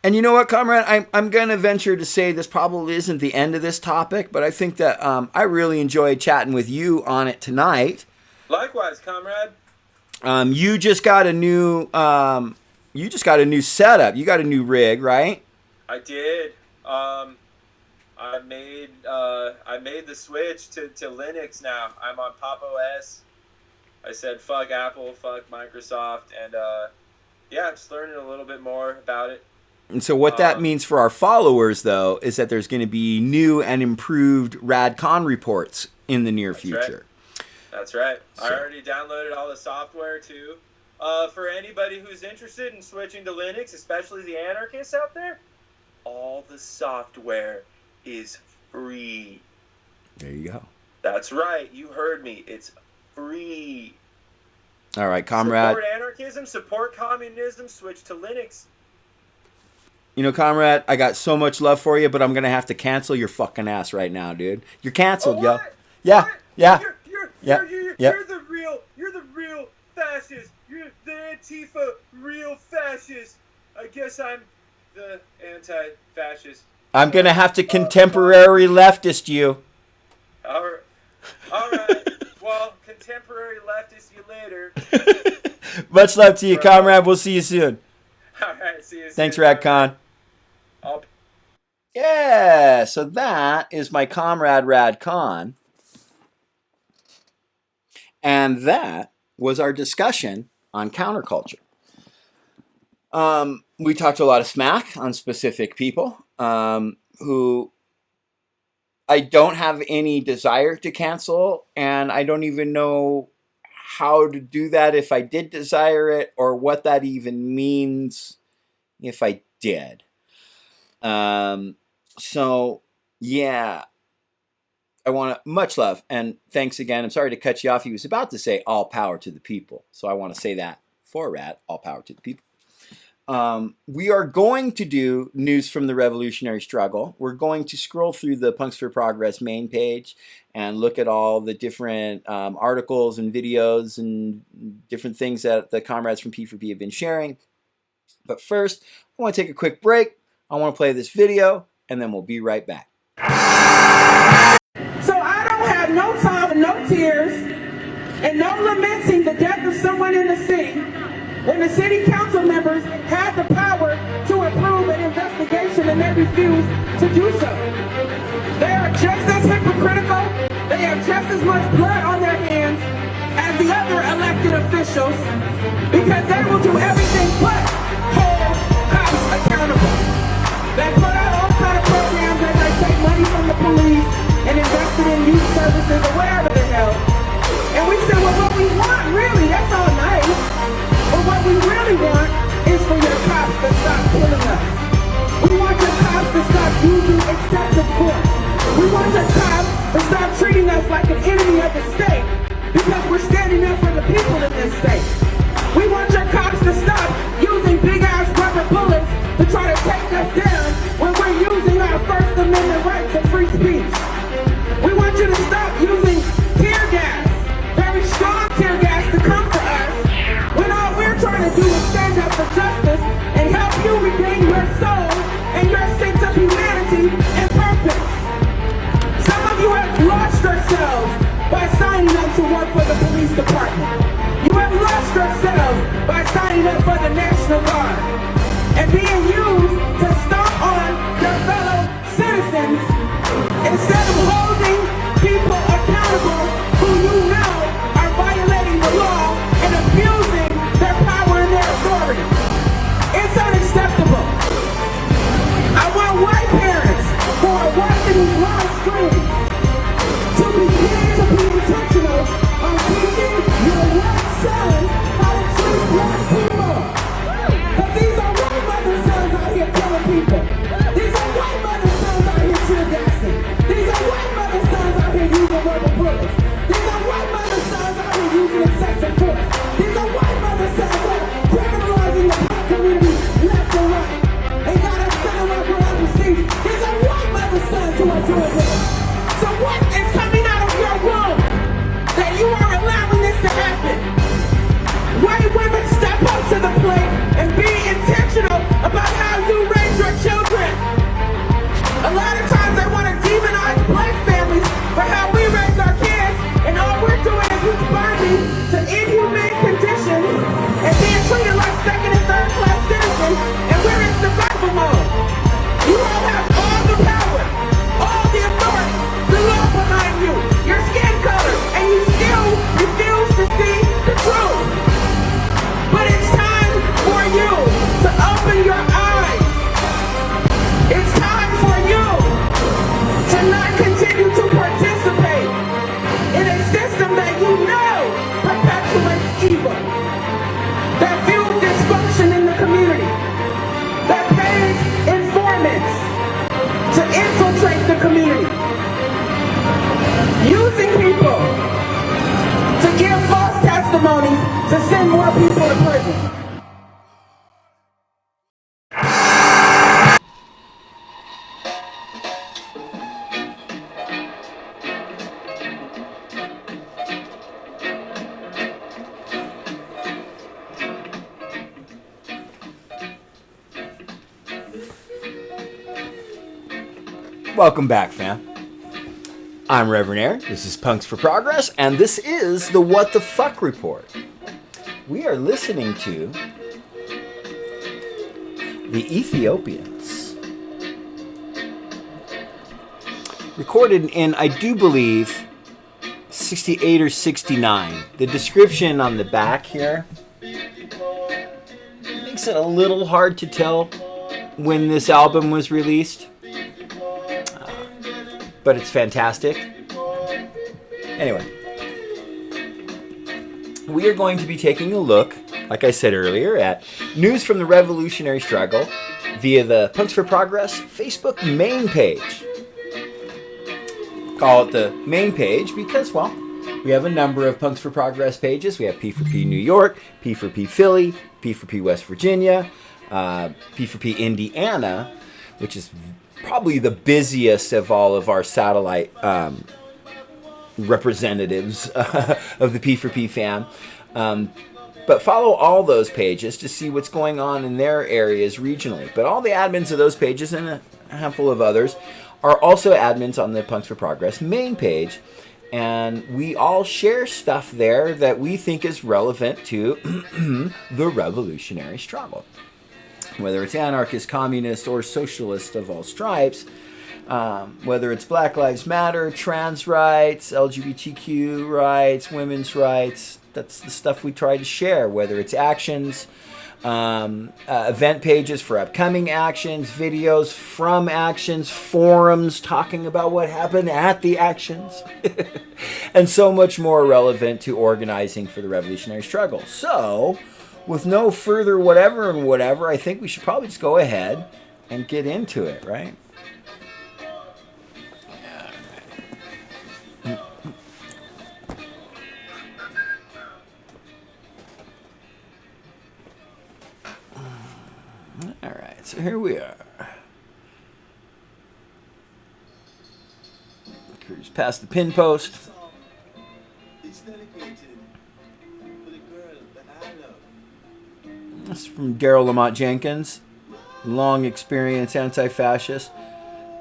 And you know what, comrade? I'm going to venture to say this probably isn't the end of this topic, but I think that I really enjoyed chatting with you on it tonight. Likewise, comrade. You just got a new setup. You got a new rig, right? I did. I made the switch to Linux now. I'm on Pop OS. I said fuck Apple, fuck Microsoft, and I'm just learning a little bit more about it. And so what that means for our followers, though, is that there's going to be new and improved Radd Kahn reports in the near future. Right. That's right. So. I already downloaded all the software, too. For anybody who's interested in switching to Linux, especially the anarchists out there, all the software is free. There you go. That's right. You heard me. It's free. All right, comrade. Support anarchism, support communism, switch to Linux. You know, comrade, I got so much love for you, but I'm going to have to cancel your fucking ass right now, dude. You're canceled, yo. Yeah, yeah. You're the real fascist. You're the Antifa real fascist. I guess I'm the anti-fascist. I'm going to have to contemporary leftist you. All right. Well, contemporary leftist you later. Much love to you, comrade. We'll see you soon. All right, see you soon. Thanks, Radd Kahn. Yeah, so that is my comrade Radd Kahn. And that was our discussion on counterculture. We talked a lot of smack on specific people who I don't have any desire to cancel, and I don't even know how to do that if I did desire it, or what that even means if I did. So, yeah, I want to, much love, and thanks again. I'm sorry to cut you off. He was about to say all power to the people, so I want to say that for Radd, all power to the people. We are going to do news from the revolutionary struggle. We're going to scroll through the Punks for Progress main page and look at all the different articles and videos and different things that the comrades from P4P have been sharing. But first, I want to take a quick break. I want to play this video, and then we'll be right back. So I don't have no time, no tears. and no lamenting the death of someone in the city when the city council members had the power to approve an investigation and they refused to do so. They are just as hypocritical, they have just as much blood on their hands as the other elected officials because they will do everything but hold cops accountable. They put out all kind of programs that they take money from the police and invest it in youth services or whatever the hell. And we said, well, what we want really, that's all nice, but what we really want is for your cops to stop killing us. We want your cops to stop using excessive force. We want your cops to stop treating us like an enemy of the state because we're standing up for the people in this state. We want your cops to stop using big-ass rubber bullets to try to take us down when we're using our First Amendment rights of free speech. We want you to stop using tear gas, very strong tear gas to come for us, when all we're trying to do is stand up for justice and help you regain your soul and your sense of humanity and purpose. Some of you have lost yourselves by signing up to work for the police department. You have lost yourselves by signing up for the National Guard and being used to stomp on your fellow citizens instead of holding people accountable who you know are violating the law and abusing their power and their authority. It's unacceptable. I want white parents who are watching these live streams to begin to be intentional on teaching your white sons how to treat black people. Because these are white mother sons out here killing people. These are white mother sons out here tear gassing. These are white mother sons out here using rubber bullets. These are white mother sons out here using excessive force. These are white mother sons out here criminalizing the black community left and right. They got us sitting like we're under siege. These are white mother sons who are doing this. So what is coming out of your womb that you are allowing this to happen? White women, step up to the plate and be intentional about how you raise your children. A lot of times they want to demonize black families for how we raise our kids, and all we're doing is responding to inhumane conditions and being treated like second and third class citizens, and we're in survival mode. You all have all the power, all the authority, the law behind you, your skin color, and you still refuse to see the truth. But it's time for you to open your eyes. It's time for you to not continue to participate in a system that you know perpetuates evil, that fuels dysfunction in the community, that pays informants to infiltrate the community, using people to give false testimonies to send more people to prison. Welcome back, fam. I'm Reverend Aaron. This is Punks for Progress, and this is the What the Fuck Report. We are listening to the Ethiopians. Recorded in, I do believe, 68 or 69. The description on the back here makes it a little hard to tell when this album was released. But it's fantastic. Anyway, we are going to be taking a look, like I said earlier, at news from the revolutionary struggle via the Punks for Progress Facebook main page. Call it the main page because, well, we have a number of Punks for Progress pages. We have P4P New York, P4P Philly, P4P West Virginia, P4P Indiana, which is probably the busiest of all of our satellite representatives of the P4P fam. But follow all those pages to see what's going on in their areas regionally. But all the admins of those pages and a handful of others are also admins on the Punks for Progress main page. And we all share stuff there that we think is relevant to the revolutionary struggle. Whether it's anarchist, communist, or socialist of all stripes, whether it's Black Lives Matter, trans rights, LGBTQ rights, women's rights, that's the stuff we try to share. Whether it's actions, event pages for upcoming actions, videos from actions, forums talking about what happened at the actions, and so much more relevant to organizing for the revolutionary struggle. So, with no further whatever and whatever, I think we should probably just go ahead and get into it, right? All right, so here we are. Cruise past the pin post. This is from Daryl Lamont Jenkins, long experience anti-fascist.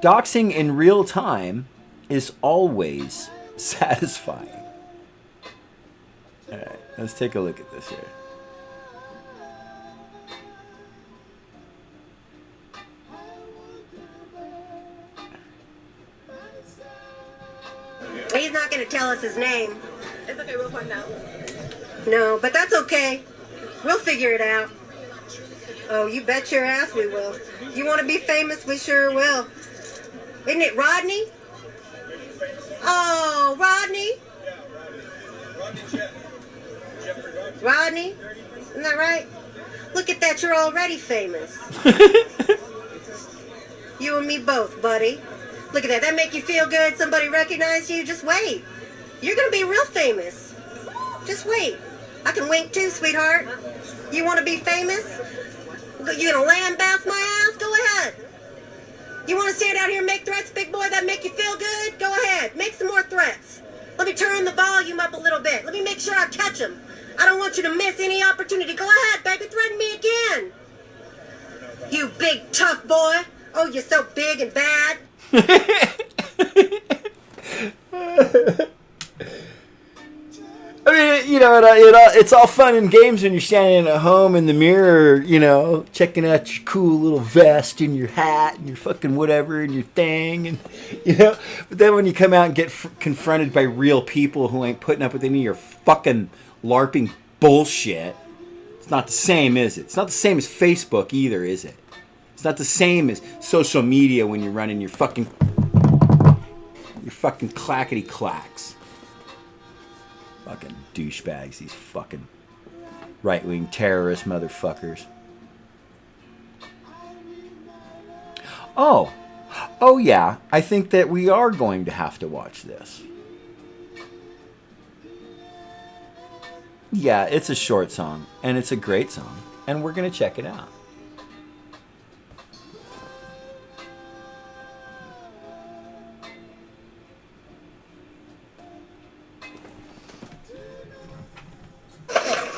Doxing in real time is always satisfying. All right, let's take a look at this here. He's not going to tell us his name. It's okay, we'll find out. No, but that's okay. We'll figure it out. Oh, you bet your ass we will. You want to be famous? We sure will. Isn't it Rodney? Oh, Rodney? Rodney? Isn't that right? Look at that, you're already famous. You and me both, buddy. Look at that. That make you feel good? Somebody recognized you? Just wait. You're going to be real famous. Just wait. I can wink too, sweetheart. You want to be famous? You going to lambaste my ass? Go ahead. You want to stand out here and make threats, big boy, that make you feel good? Go ahead. Make some more threats. Let me turn the volume up a little bit. Let me make sure I catch them. I don't want you to miss any opportunity. Go ahead, baby. Threaten me again. You big tough boy. Oh, you're so big and bad. I mean, you know, it's all fun and games when you're standing at home in the mirror, you know, checking out your cool little vest and your hat and your fucking whatever and your thing, and you know. But then when you come out and get confronted by real people who ain't putting up with any of your fucking LARPing bullshit, it's not the same, is it? It's not the same as Facebook either, is it? It's not the same as social media when you're running your fucking clackety clacks. Fucking douchebags, these fucking right-wing terrorist motherfuckers. Oh yeah, I think that we are going to have to watch this. Yeah, it's a short song, and it's a great song, and we're going to check it out.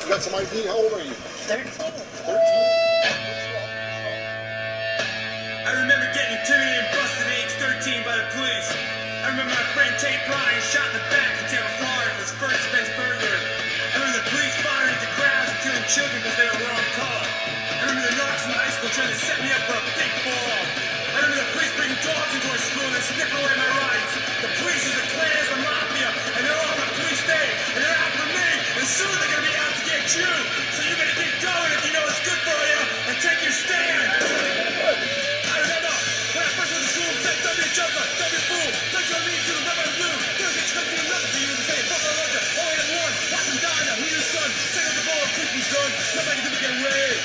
You got some ID? How old are you? 13. 13? I remember getting intimidated and busted at age 13 by the police. I remember my friend Tate Bryan shot in the back in Tampa, Florida for his first offense burglary. I remember the police firing into crowds and killing children because they were the wrong color. I remember the narcs in high school trying to set me up for a big fall. I remember the police bringing dogs into our school and sniffing away my rights. The police is the Klan, is the mafia, and they're all on police day, and they're out for me, and soon they're going to be out to get you. So you better keep going if you know it's good for you, and take your stand. I remember when I first went to school and said, W jumper, W fool, don't you need to the rubber and blue, don't get country and nothing for you to say, fuck all over, only have one, watch them die now, who your son, second the ball, Christmas gun, nobody can get away.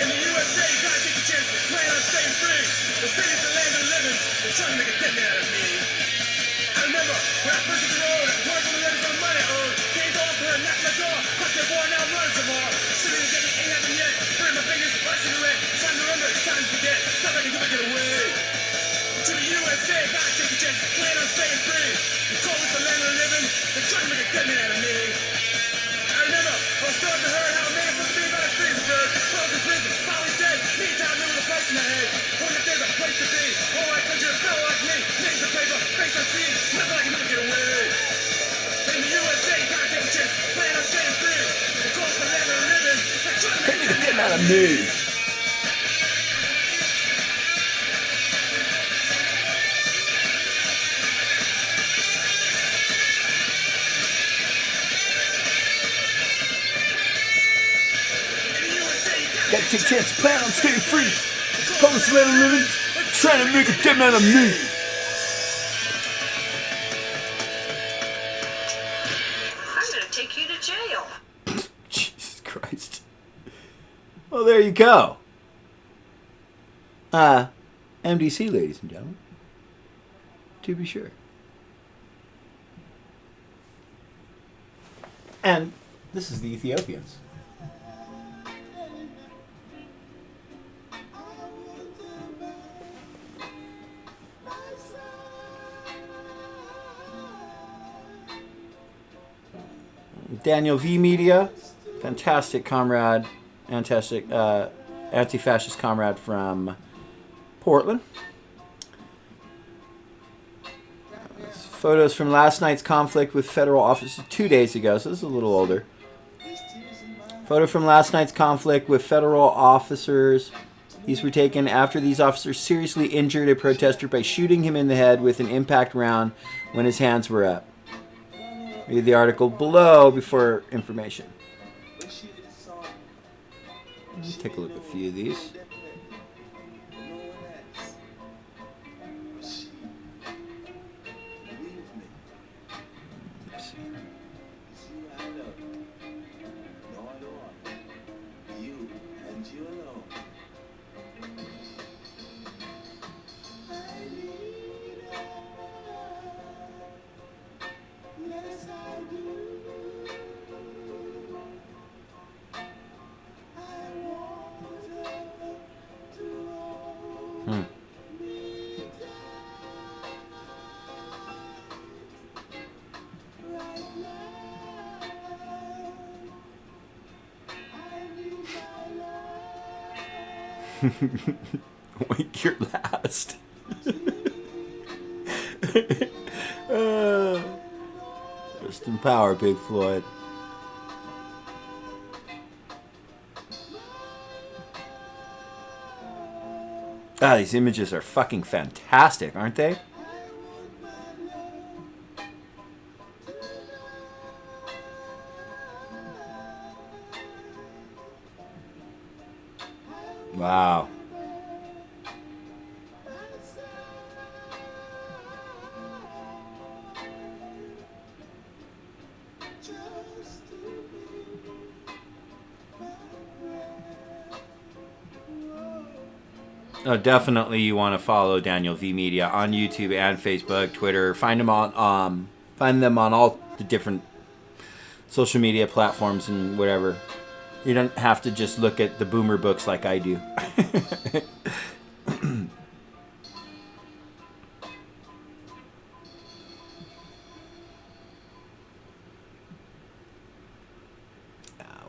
In the USA, you gotta take a chance, plan on staying free. The city is the land of the living, they're trying to make a dead man out of me. I remember when I first hit the road, I worked on the letters on money owed. Came over for a knock on the door, crush their boy, now run some more. Sitting and getting ain't happened yet. Burn my fingers, rushing away. It's time to remember, it's time to forget. Nobody can get away. To the USA, gotta take a chance, plan on staying free. The cold is the land of the living, they're trying to make a dead man out of me. I remember I was starting to hear how a man supposed to be about a freezer bird. Close in prison, finally dead. Meantime, living with a price in my head. Wonder if there's a place to be. All right, country, a fellow like me. Names the paper, face unseen. Nothing I can never get away. out of me. Gotta take chances, plan on staying free. Call this man a living, trying to make a dead man of me. I'm gonna take you to jail. Jesus Christ. Well, there you go. MDC, ladies and gentlemen. To be sure. And this is the Ethiopians. Daniel V. Media, fantastic comrade, anti-fascist comrade from Portland. Photos from last night's conflict with federal officers 2 days ago, so this is a little older. Photo from last night's conflict with federal officers. These were taken after these officers seriously injured a protester by shooting him in the head with an impact round when his hands were up. Read the article below before information. Let's take a look at a few of these. Wake your last. Rest in power, Big Floyd. These images are fucking fantastic, aren't they? Wow. Oh, definitely you want to follow Daniel V Media on YouTube and Facebook, Twitter. Find them on all the different social media platforms and whatever. You don't have to just look at the boomer books like I do.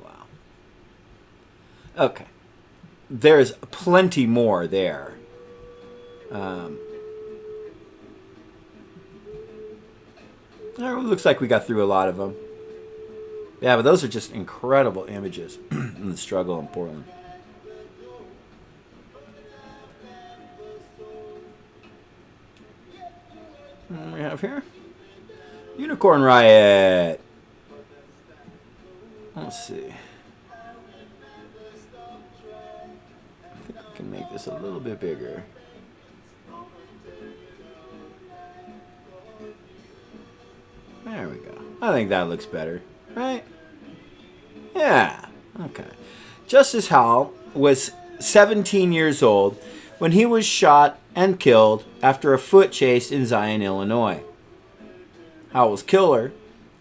Wow. Okay. There's plenty more there. It looks like we got through a lot of them. Yeah, but those are just incredible images in the struggle in Portland. What do we have here? Unicorn Riot. Let's see. I think we can make this a little bit bigger. There we go. I think that looks better, right? Yeah, okay. Justice Howell was 17 years old when he was shot and killed after a foot chase in Zion, Illinois. Howell's killer,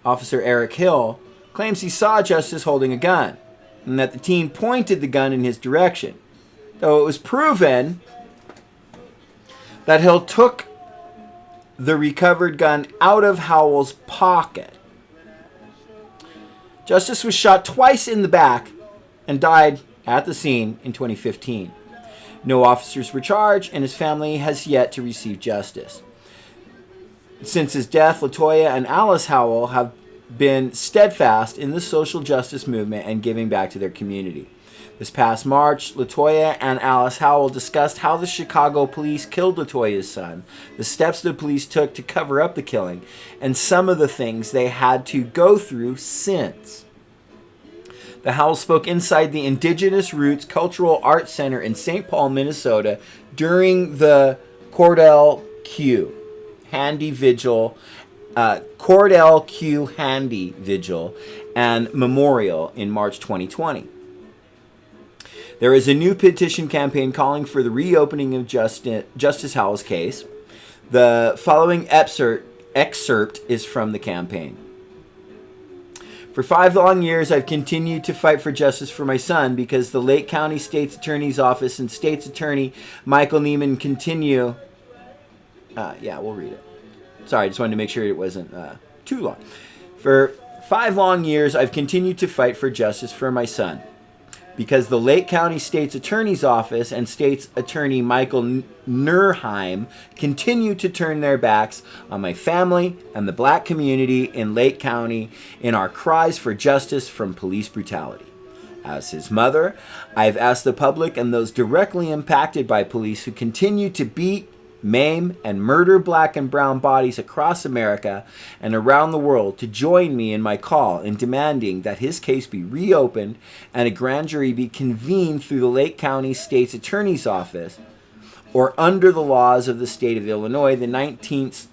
Officer Eric Hill, claims he saw Justice holding a gun and that the teen pointed the gun in his direction, though it was proven that Hill took the recovered gun out of Howell's pocket. Justice was shot twice in the back and died at the scene in 2015. No officers were charged, and his family has yet to receive justice. Since his death, LaToya and Alice Howell have been steadfast in the social justice movement and giving back to their community. This past March, LaToya and Alice Howell discussed how the Chicago police killed LaToya's son, the steps the police took to cover up the killing, and some of the things they had to go through since. The Howells spoke inside the Indigenous Roots Cultural Arts Center in St. Paul, Minnesota during the Cordell Q Handy Vigil, Cordell Q Handy Vigil and Memorial in March 2020. There is a new petition campaign calling for the reopening of Justice Howell's case. The following excerpt is from the campaign. For 5 long years, I've continued to fight for justice for my son because the Lake County State's Attorney's Office and State's Attorney Michael Neiman continue... we'll read it. Sorry, I just wanted to make sure it wasn't too long. For 5 long years, I've continued to fight for justice for my son because the Lake County State's Attorney's Office and State's Attorney Michael Nurheim continue to turn their backs on my family and the black community in Lake County in our cries for justice from police brutality. As his mother, I've asked the public and those directly impacted by police who continue to beat, maim, and murder black and brown bodies across America and around the world to join me in my call in demanding that his case be reopened and a grand jury be convened through the Lake County State's Attorney's Office or under the laws of the state of Illinois, the 19th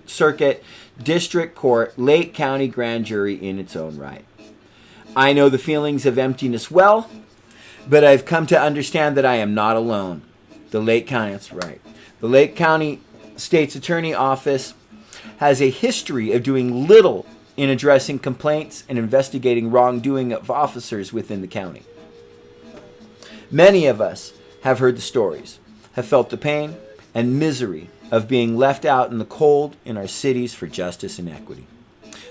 Circuit District Court Lake County Grand Jury in its own right. I know the feelings of emptiness well, but I've come to understand that I am not alone. The Lake County, that's right. The Lake County State's Attorney Office has a history of doing little in addressing complaints and investigating wrongdoing of officers within the county. Many of us have heard the stories, have felt the pain and misery of being left out in the cold in our cities for justice and equity.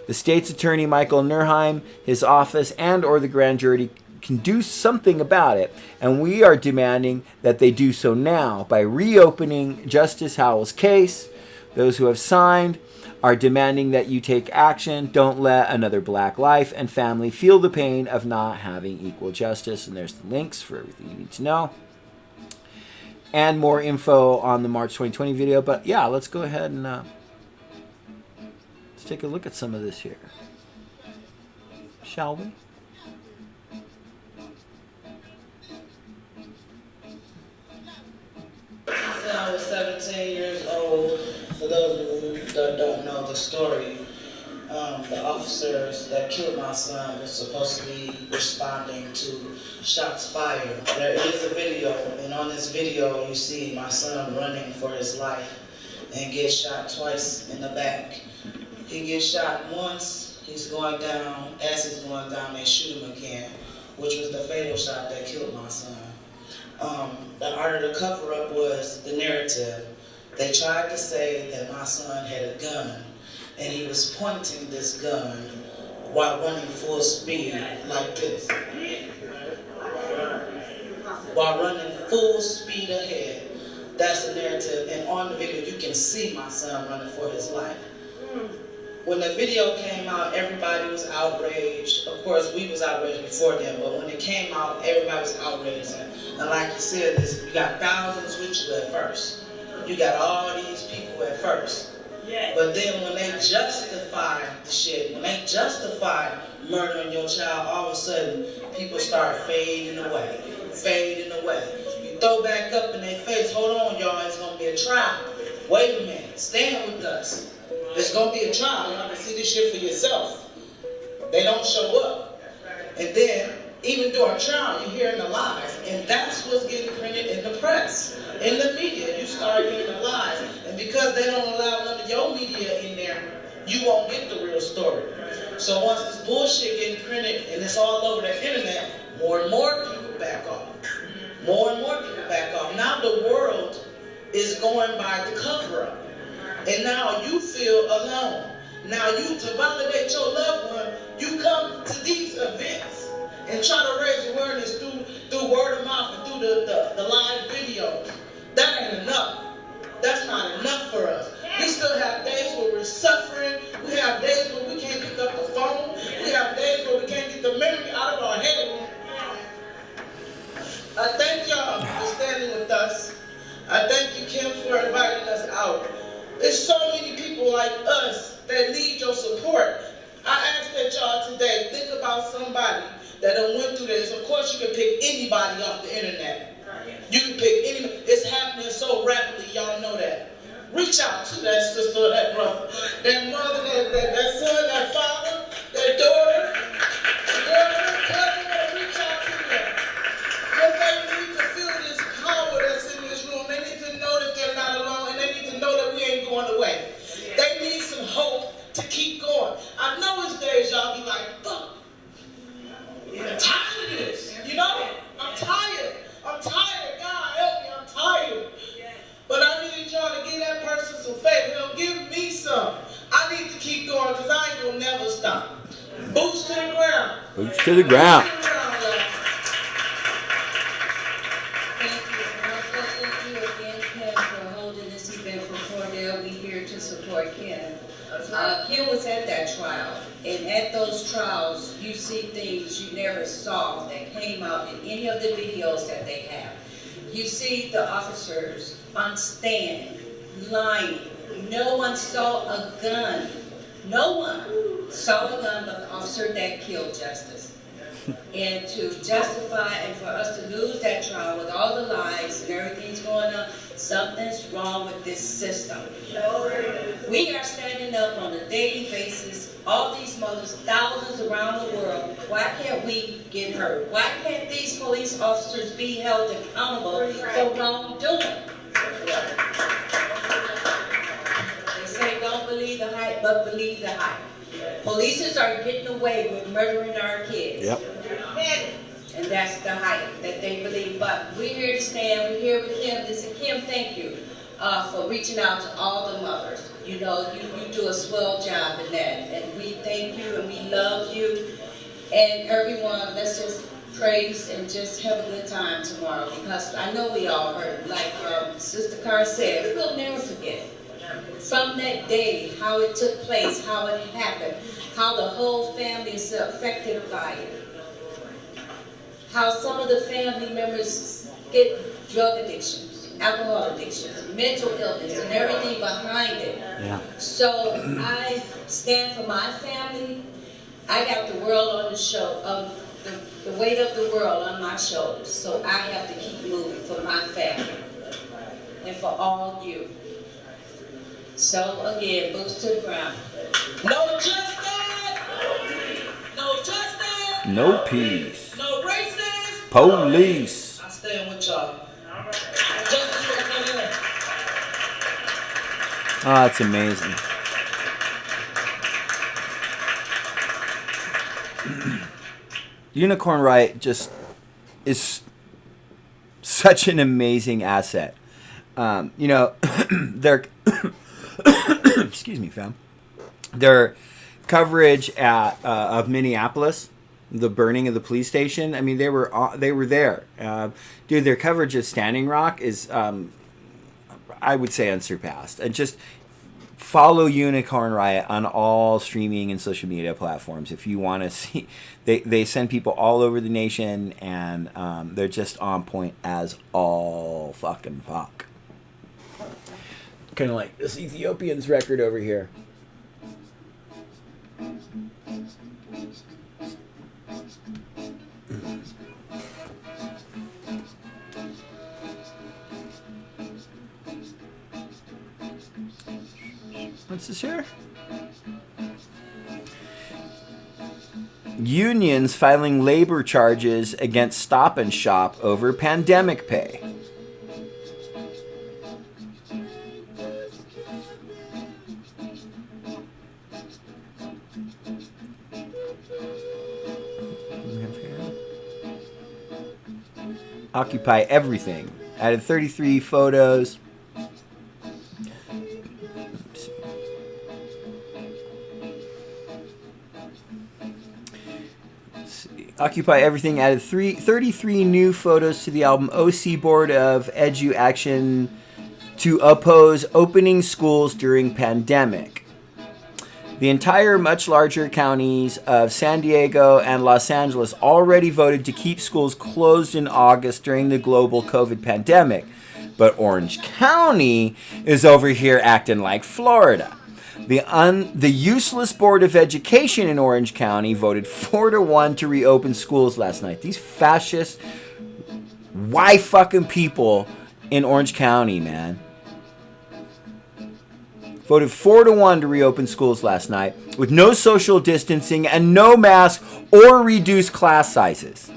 The state's attorney, Michael Nurheim, his office, and or the grand jury can do something about it, and we are demanding that they do so now by reopening Justice Howell's case. Those who have signed are demanding that you take action. Don't let another black life and family feel the pain of not having equal justice. And there's the links for everything you need to know. And more info on the March 2020 video. But yeah, let's go ahead and let's take a look at some of this here. Shall we? When I was 17 years old, for those of you that don't know the story, the officers that killed my son were supposed to be responding to shots fired. There is a video, and on this video you see my son running for his life and gets shot twice in the back. He gets shot once, he's going down. As he's going down, they shoot him again, which was the fatal shot that killed my son. The art of the cover-up was the narrative. They tried to say that my son had a gun, and he was pointing this gun while running full speed like this. While running full speed ahead. That's the narrative, and on the video you can see my son running for his life. When the video came out, everybody was outraged. Of course, we was outraged before then, but when it came out, everybody was outraged. And like you said, you got thousands with you at first. You got all these people at first. But then when they justify the shit, when they justify murdering your child, all of a sudden, people start fading away. Fading away. You throw back up in their face, hold on, y'all, it's going to be a trial. Wait a minute, stand with us. There's going to be a trial. You have to see this shit for yourself. They don't show up. And then, even during trial, you're hearing the lies. And that's what's getting printed in the press. In the media, you start hearing the lies. And because they don't allow none of your media in there, you won't get the real story. So once this bullshit getting printed and it's all over the internet, more and more people back off. More and more people back off. Now the world is going by the cover-up. And now you feel alone. Now you, to validate your loved one, you come to these events and try to raise awareness through word of mouth and through the live videos. That ain't enough. That's not enough for us. We still have days where we're suffering. We have days where we can't pick up the phone. We have days where we can't get the memory out of our head. I thank y'all for standing with us. I thank you, Kim, for inviting us out. There's so many people like us that need your support. I ask that y'all today think about somebody that done went through this. Of course, you can pick anybody off the internet. You can pick any. It's happening so rapidly, y'all know that. Reach out to that sister or that brother, that mother, that son, that father, that daughter, reach out to them. Because they need to feel this power that's in this room. They need to know that they're not alone, and they need to know that we ain't going away. They need some hope to keep going. I know it's days y'all be like, fuck, I'm tired of this, you know? I'm tired. I'm tired. God help me, I'm tired. But I need y'all to give that person some faith. Don't give me some. I need to keep going because I ain't gonna never stop. Boots to the ground. Boots to the ground. Boots to the ground, y'all. Thank you. And also thank you again, Kim, for holding this event for Cordell. We're here to support Kim. Kim was at that trial, and at those trials, you see things you never saw that came out in any of the videos that they have. You see the officers on stand, lying. No one saw a gun. No one saw a gun but the officer that killed Justice. And to justify and for us to lose that trial with all the lies and everything's going on, something's wrong with this system. We are standing up on a daily basis, all these mothers, thousands around the world. Why can't we get hurt? Why can't these police officers be held accountable for wrongdoing? They say don't believe the hype, but believe the hype. Police are getting away with murdering our kids. Yep. And that's the hype that they believe. But we're here to stand. We're here with Kim. This is Kim, thank you for reaching out to all the mothers. You know, you do a swell job in that. And we thank you and we love you. And everyone, let's just praise and just have a good time tomorrow. Because I know we all heard, like Sister Kahn said, we'll never forget. From that day, how it took place, how it happened, how the whole family is affected by it. How some of the family members get drug addictions, alcohol addictions, mental illness, and everything behind it. Yeah. So I stand for my family. I got the world on the the weight of the world on my shoulders. So I have to keep moving for my family and for all you. So again, boots to the ground. No justice! No justice! No peace. No racist! Police. I'm staying with y'all. Justice for the Oh, that's amazing. Unicorn Riot just is such an amazing asset. You know, they're excuse me, fam. Their coverage of Minneapolis, the burning of the police station. I mean, they were there. Dude, their coverage of Standing Rock is, I would say, unsurpassed. And just follow Unicorn Riot on all streaming and social media platforms if you want to see. They send people all over the nation, and they're just on point as all fucking fuck. Kind of like this Ethiopian's record over here. What's this here? Unions filing labor charges against Stop and Shop over pandemic pay. Occupy Everything. Added 33 photos. Occupy Everything added 33 new photos to the album OC Board of Edu Action to oppose opening schools during pandemic. The entire much larger counties of San Diego and Los Angeles already voted to keep schools closed in August during the global COVID pandemic. But Orange County is over here acting like Florida. The useless Board of Education in Orange County voted 4-1 to reopen schools last night. These fascist, why fucking people in Orange County, man. Voted 4-1 to reopen schools last night with no social distancing and no masks or reduced class sizes.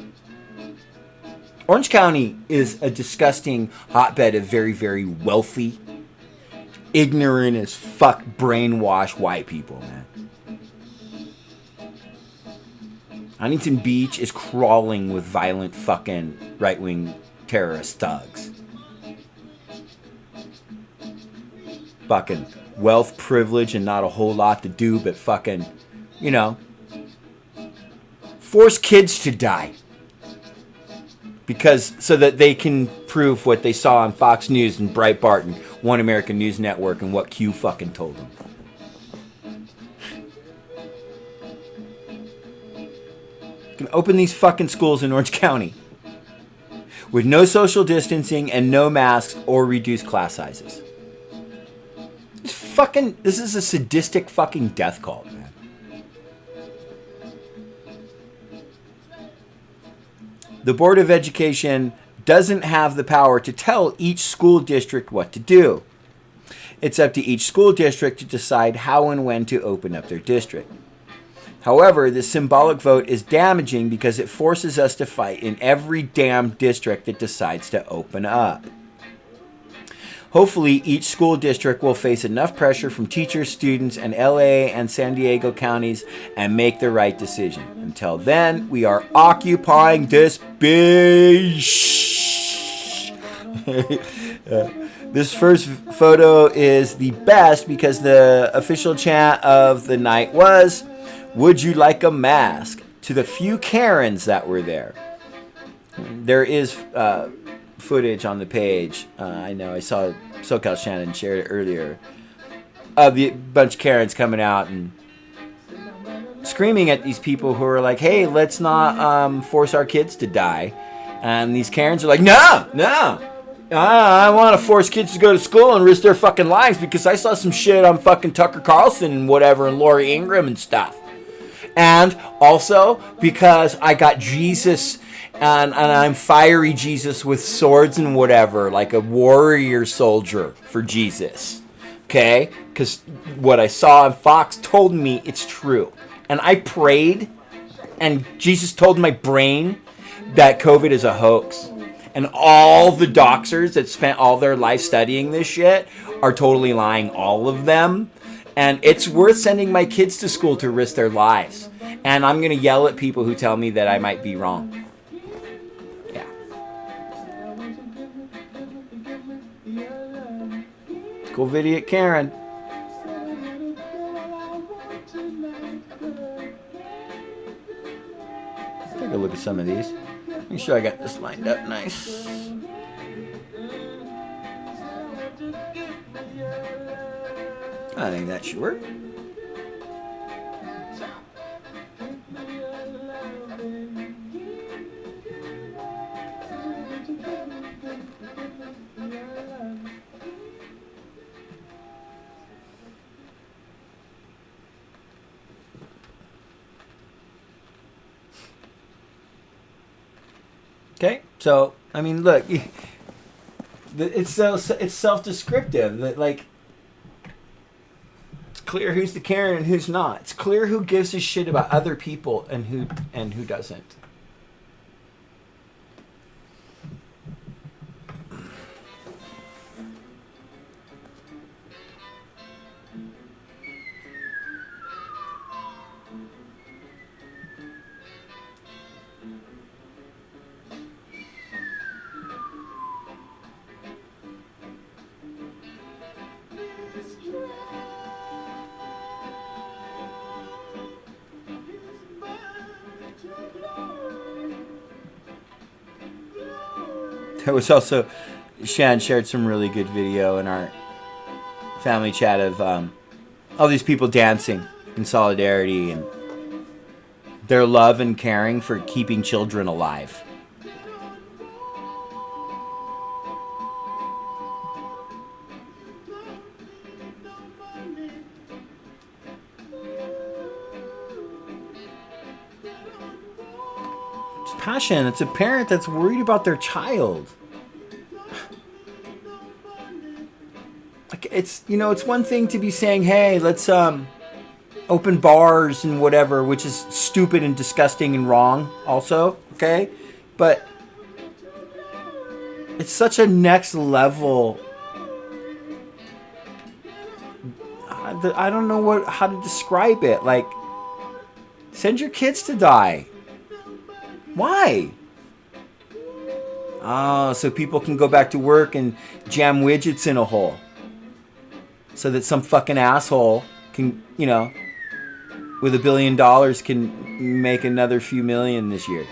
Orange County is a disgusting hotbed of very, very wealthy, ignorant as fuck, brainwashed white people, man. Huntington Beach is crawling with violent fucking right-wing terrorist thugs. Fucking wealth, privilege, and not a whole lot to do but fucking, you know, force kids to die. Because so that they can prove what they saw on Fox News and Breitbart and One American News Network and what Q fucking told them. You can open these fucking schools in Orange County with no social distancing and no masks or reduced class sizes. This is a sadistic fucking death cult, man. The Board of Education doesn't have the power to tell each school district what to do. It's up to each school district to decide how and when to open up their district. However, this symbolic vote is damaging because it forces us to fight in every damn district that decides to open up. Hopefully, each school district will face enough pressure from teachers, students, and LA and San Diego counties and make the right decision. Until then, we are occupying this bitch. This first photo is the best because the official chant of the night was, "Would you like a mask?" to the few Karens that were there. There is footage on the page. I know I saw SoCal Shannon shared it earlier of the bunch of Karens coming out and screaming at these people who are like, "Hey, let's not force our kids to die." And these Karens are like, "No, I want to force kids to go to school and risk their fucking lives because I saw some shit on fucking Tucker Carlson and whatever and Lori Ingram and stuff. And also because I got Jesus and I'm fiery Jesus with swords and whatever, like a warrior soldier for Jesus." Okay? Because what I saw on Fox told me it's true. And I prayed, and Jesus told my brain that COVID is a hoax. And all the doxers that spent all their life studying this shit are totally lying, all of them. And it's worth sending my kids to school to risk their lives. And I'm going to yell at people who tell me that I might be wrong. Yeah. Cool video at Karen. Take a look at some of these. Make sure I got this lined up nice. I think that should work. Okay, so I mean, look, it's self-descriptive. That like, it's clear who's the Karen and who's not. It's clear who gives a shit about other people and who doesn't. There was also, Shan shared some really good video in our family chat of all these people dancing in solidarity and their love and caring for keeping children alive. It's passion. It's a parent that's worried about their child. Like, it's, you know, it's one thing to be saying, hey, let's open bars and whatever, which is stupid and disgusting and wrong also, okay? But it's such a next level. I don't know how to describe it. Like, send your kids to die. Why? Oh, so people can go back to work and jam widgets in a hole. So that some fucking asshole can, you know, with $1 billion can make another few million this year.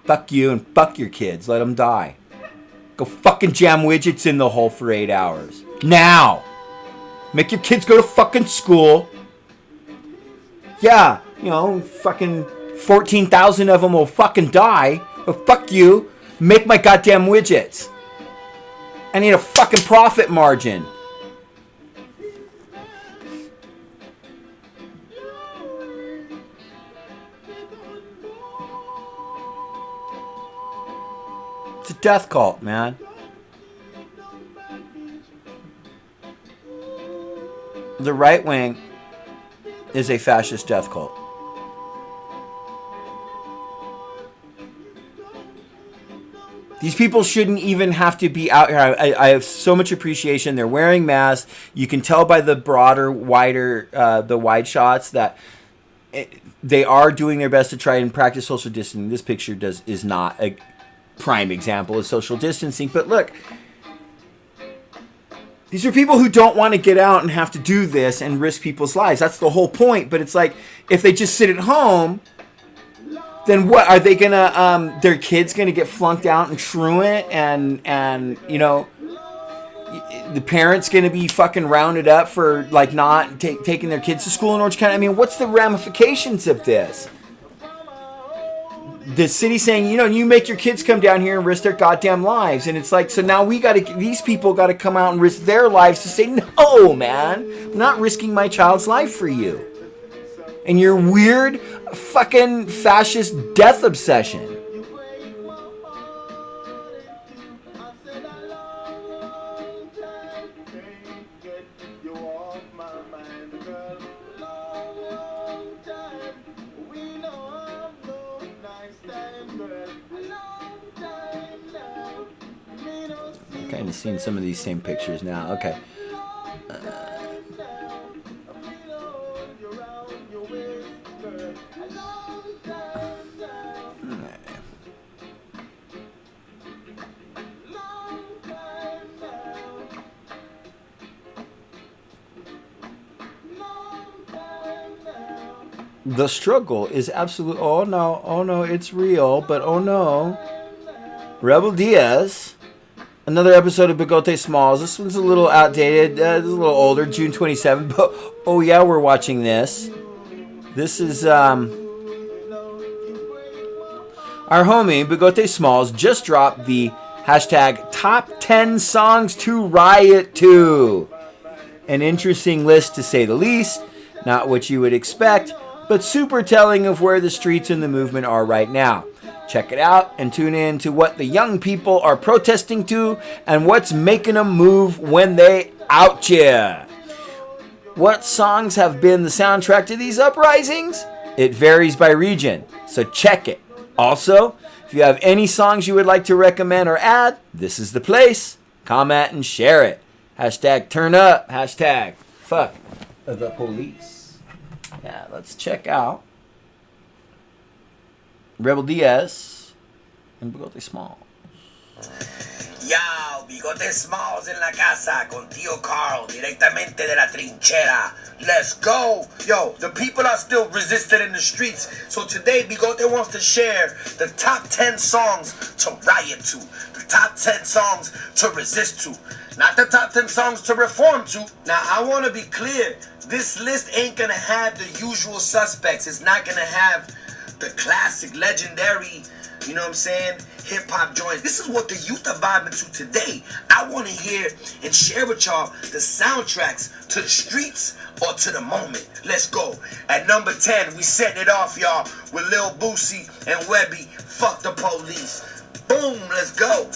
Fuck you and fuck your kids. Let them die. Go fucking jam widgets in the hole for 8 hours. Now! Make your kids go to fucking school. Yeah, you know, fucking 14,000 of them will fucking die. But fuck you. Make my goddamn widgets. I need a fucking profit margin. It's a death cult, man. The right wing is a fascist death cult. These people shouldn't even have to be out here. I have so much appreciation. They're wearing masks. You can tell by the broader, wider, the wide shots that they are doing their best to try and practice social distancing. This picture is not a prime example of social distancing. But look, these are people who don't want to get out and have to do this and risk people's lives. That's the whole point. But it's like, if they just sit at home, then what are they gonna? Their kids gonna get flunked out in truant, and you know, the parents gonna be fucking rounded up for like not taking their kids to school in Orange County. I mean, what's the ramifications of this? The city saying, you know, you make your kids come down here and risk their goddamn lives, and it's like, so now these people gotta come out and risk their lives to say, no, man, I'm not risking my child's life for you. And your weird fucking fascist death obsession. I'm kind of seeing some of these same pictures now. Okay. The struggle is absolute. Oh no, it's real, but oh no. Rebel Diaz. Another episode of Bigote Smalls. This one's a little outdated. This is a little older, June 27th. But oh yeah, we're watching this. This is our homie Bigote Smalls just dropped the hashtag top 10 songs to riot to. An interesting list to say the least. Not what you would expect, but super telling of where the streets and the movement are right now. Check it out and tune in to what the young people are protesting to and what's making them move when they out ya. What songs have been the soundtrack to these uprisings? It varies by region, so check it. Also, if you have any songs you would like to recommend or add, this is the place. Comment and share it. Hashtag turn up. Hashtag fuck the police. Yeah, let's check out Rebel Diaz and Bigote Smalls. Yo, Bigote Smalls en la casa con Tío Carl directamente de la trinchera. Let's go. Yo, the people are still resisting in the streets. So today Bigote wants to share the top 10 songs to riot to. The top 10 songs to resist to, not the top 10 songs to reform to. Now, I want to be clear. This list ain't going to have the usual suspects. It's not going to have the classic, legendary, you know what I'm saying, hip-hop joints. This is what the youth are vibing to today. I want to hear and share with y'all the soundtracks to the streets or to the moment. Let's go. At number 10, we setting it off, y'all, with Lil Boosie and Webby, Fuck the Police. Boom, let's go.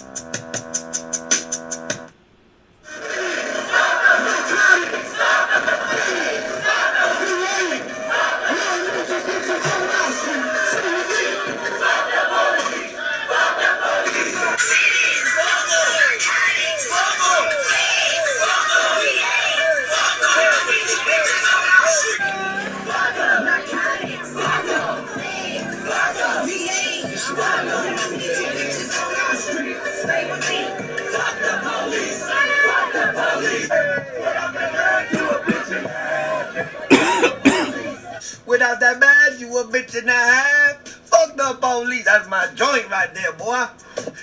Without that man, you a bitch and a half. Fuck the police. That's my joint right there, boy.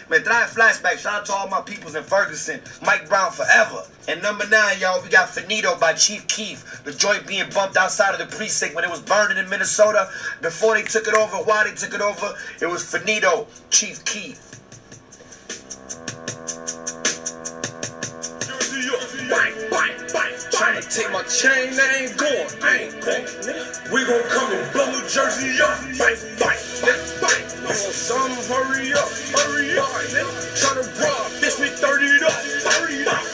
Me trae flashback. Shout out to all my peoples in Ferguson. Mike Brown forever. And number 9, y'all, we got Finito by Chief Keef. The joint being bumped outside of the precinct when it was burning in Minnesota. Before they took it over, why they took it over, it was Finito, Chief Keef. Bang, bang, bang. Tryna take my chain, that ain't going. We gon' come and blow New Jersey up. Bang, bang, bang. You want some? Hurry up, hurry up. Tryna rob, bitch, me 30 it up. Hurry up.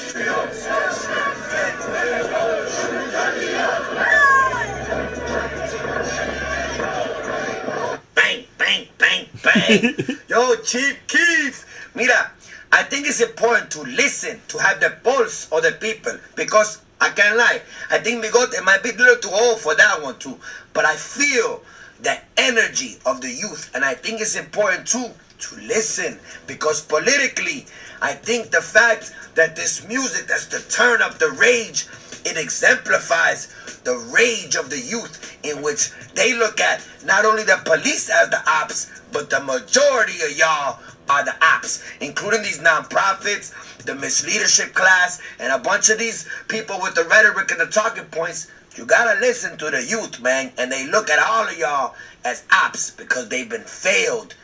Bang, bang, bang, bang. Yo, Chief Keef. Mira, I think it's important to listen, to have the pulse of the people, because I can't lie, I think Bigote might be a little too old for that one too, but I feel the energy of the youth, and I think it's important too to listen, because politically, I think the fact that this music that's to turn up the rage, it exemplifies the rage of the youth, in which they look at not only the police as the ops, but the majority of y'all are the ops, including these nonprofits, the misleadership class, and a bunch of these people with the rhetoric and the talking points. You gotta listen to the youth, man, and they look at all of y'all as ops because they've been failed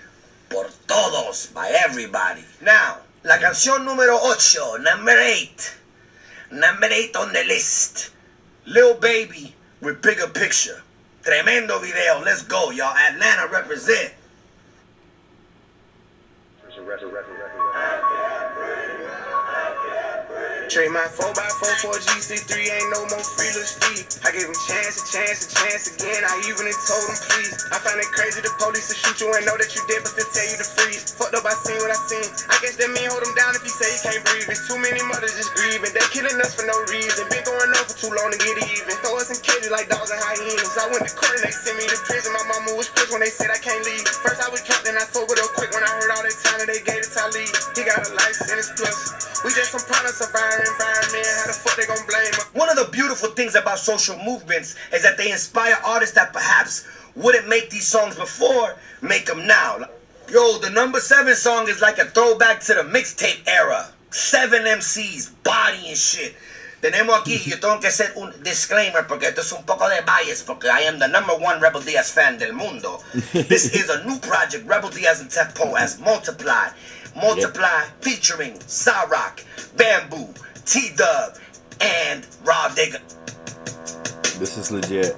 por todos, by everybody. Now, la canción número 8, number 8 on the list. Lil Baby with Bigger Picture. Tremendo video. Let's go, y'all. Atlanta represent. Trade my 4x4 for a GC3, ain't no more free little speed. I gave him chance again. I even told him please. I find it crazy the police to shoot you and know that you dead, but still tell you to freeze. Fucked up, I seen what I seen. I guess that mean hold him down if he say he can't breathe. It's too many mothers just grieving. They killing us for no reason. Been going on for too long to get even. Throw us in cages like dogs and hyenas. I went to court and they sent me to prison. My mama was pissed when they said I can't leave. First I was drunk, then I sobered up quick when I heard all that time that they gave it to Talib. He got a life sentence plus. We just some products of our environment. How the fuck they gon' blame us? One of the beautiful things about social movements is that they inspire artists that perhaps wouldn't make these songs before, make them now. Yo, the number 7 song is like a throwback to the mixtape era. 7 MCs, body and shit. Tenemos aquí, yo tengo que hacer un disclaimer porque esto es un poco de bias porque I am the number 1 Rebel Diaz fan del mundo. This is a new project, Rebel Diaz and Tech Poe as Multiply. Multiply featuring Cyrock, Bamboo, T-Dub, and Radd. This is legit.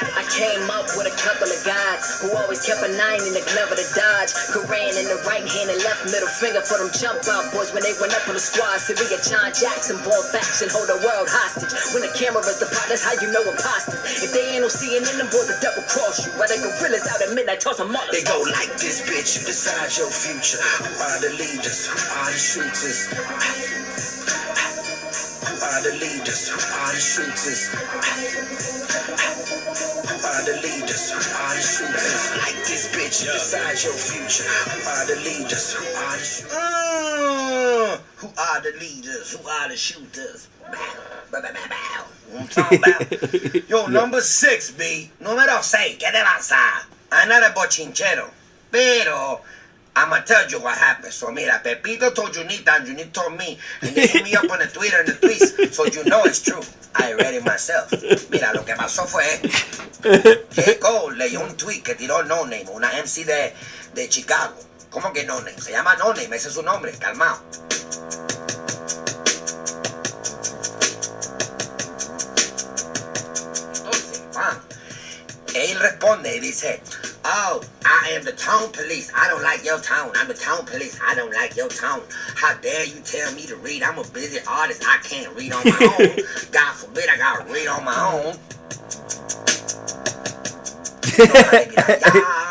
I came up with a couple of guys who always kept a 9 in the glove of the Dodge. Koran in the right hand and left middle finger for them jump out boys when they went up on the squad. So we got John Jackson, born faction, hold the world hostage. When the camera is the pot, that's how you know imposters. If they ain't no seeing in them boys, will double cross you. While they gorillas out at midnight, toss them all. They go like this, bitch, you decide your future. Who are the leaders? Who are the shooters? Who are the leaders? Who are the shooters? Who are the leaders? Who are the shooters? Like this bitch, you decide your future. Who are the leaders? Who are the shooters? Who are the leaders? Who are the shooters? Yo, number 6, B. Número 6, ¿qué te pasa? I'm not a bochinchero, pero I'ma tell you what happened. So mira, Pepito told Junita and Junita told me, and they hit me up on the Twitter and the tweets, so you know it's true. I read it myself. Mira, lo que pasó fue J. Cole leyó un tweet que tiró No Name, una MC de Chicago. ¿Cómo que No Name? Se llama No Name, ese es su nombre, calmado. Entonces, él responde y dice, oh, I am the town police. I don't like your town. I'm the town police. I don't like your town. How dare you tell me to read? I'm a busy artist. I can't read on my own. God forbid I gotta read on my own.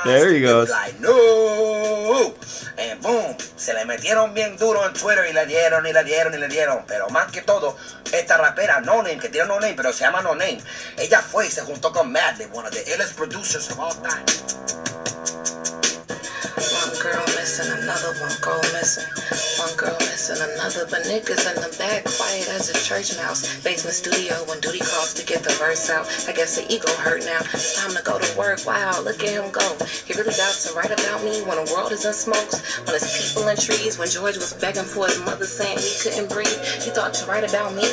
There he goes. Like, no. And boom, se le metieron bien duro en Twitter y le dieron. Pero más que todo, esta rapera No Name, que tiene No Name, pero se llama No Name, ella fue y se juntó con Madlib, one of the illest producers of all time. One girl missing, another one go missing. One girl missing, another, but niggas in the back quiet as a church mouse. Basement studio when duty calls to get the verse out. I guess the ego hurt now. It's time to go to work. Wow, look at him go. He really got to write about me when the world is in smokes. When it's people in trees. When George was begging for his mother saying he couldn't breathe. He thought to write about me.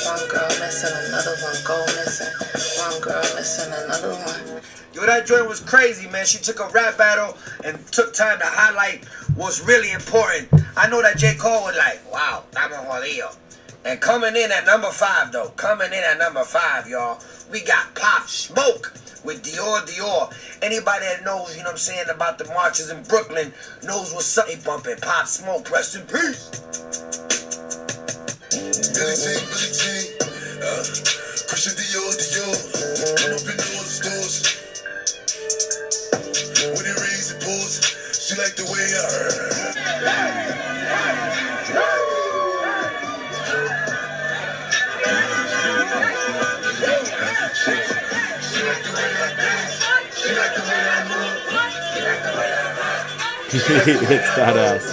One girl missing, another one go missing. One girl missing, another one. Yo, that joint was crazy, man. She took a rap battle and took time to highlight what's really important. I know that J. Cole was like, wow, estamos jodidos. And coming in at number 5, though. Coming in at number 5, y'all. We got Pop Smoke with Dior. Anybody that knows, you know what I'm saying, about the marches in Brooklyn knows what's up. He bumping Pop Smoke. Rest in peace. Billie Jean. Christian Dior. I'm up in all the stores. When he raised the balls, she liked the way I heard. It's that ass.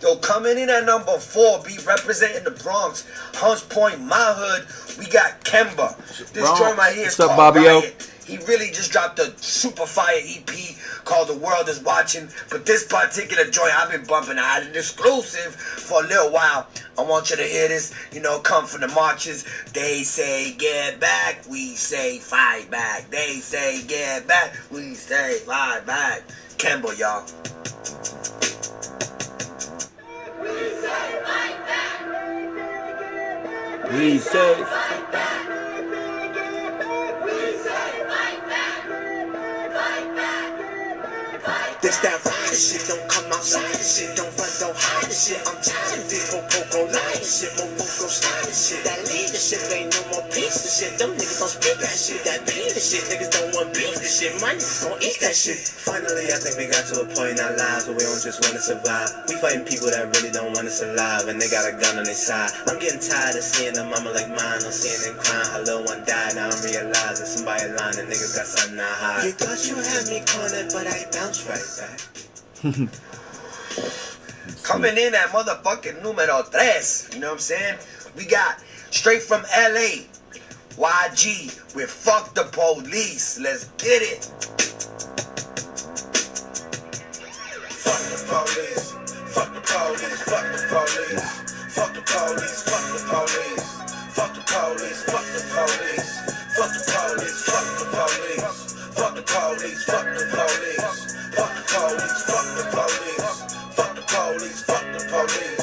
Yo, coming in at number 4, be representing the Bronx, Hunts Point, my hood, we got Kemba. This joint right here is called Bobby O? Riot. He really just dropped a super fire EP called The World Is Watching. But this particular joint, I've been bumping. I had an exclusive for a little while. I want you to hear this. You know, come from the marches. They say get back, we say fight back. They say get back, we say fight back. Kemba, y'all. We say fight back. We say fight back. Fight back. This that rider shit, don't come outside the shit, don't run, don't hide the shit. I'm tired of it, go lying shit, mofos go sliding shit. That leadership ain't no more piece of shit. Them niggas don't speak that shit, that beat the shit. Niggas don't want beef the shit, my niggas gon' eat that shit. Finally, I think we got to a point in our lives where we don't just wanna survive. We fighting people that really don't want us alive, and they got a gun on their side. I'm getting tired of seeing a mama like mine, I'm seeing them crying, her little one died. Now I'm realizing somebody lying, and niggas got something to hide. You thought you had me cornered, but I bounced right back. Coming in at motherfucking numero 3, you know what I'm saying? We got straight from LA, YG with Fuck the Police. Let's get it. Fuck the police, fuck the police, fuck the police, fuck the police, fuck the police, fuck the police, fuck the police, fuck the police, fuck the police, fuck the police, fuck the police. Fuck the police, fuck the police, fuck the police, fuck the police,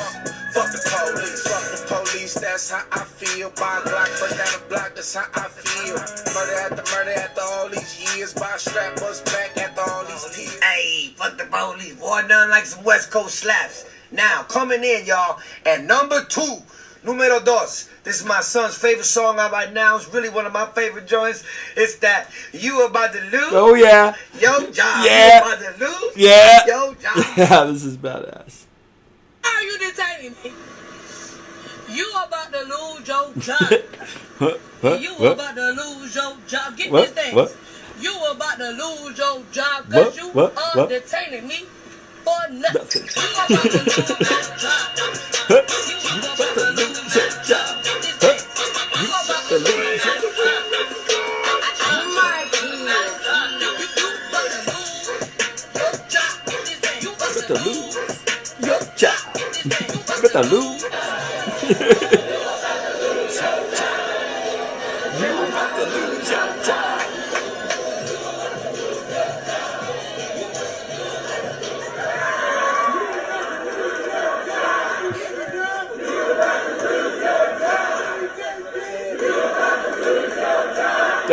fuck the police, fuck the police, that's how I feel. Buy a Glock, burn down the block, that's how I feel. Murder after all these years. Buy a strap, bust back after all these years. Hey, fuck the police, boy, nothing like some West Coast slaps. Now, coming in, y'all, at number 2, numero 2. This is my son's favorite song out right now. It's really one of my favorite joints. It's that You About to Lose. Oh, yeah. Yo, John. Yeah. You About to Lose. Yeah. Yo, John. Yeah, this is badass. Are you detaining me? You about to lose your job. You about to lose your job. Get this thing. You about to lose your job because you are detaining me for nothing. You about to lose your job. You about to lose your job. Get this thing. You about to lose your job. Oh my God. You about to lose your job. Get this thing. You about to lose your job. You about to lose.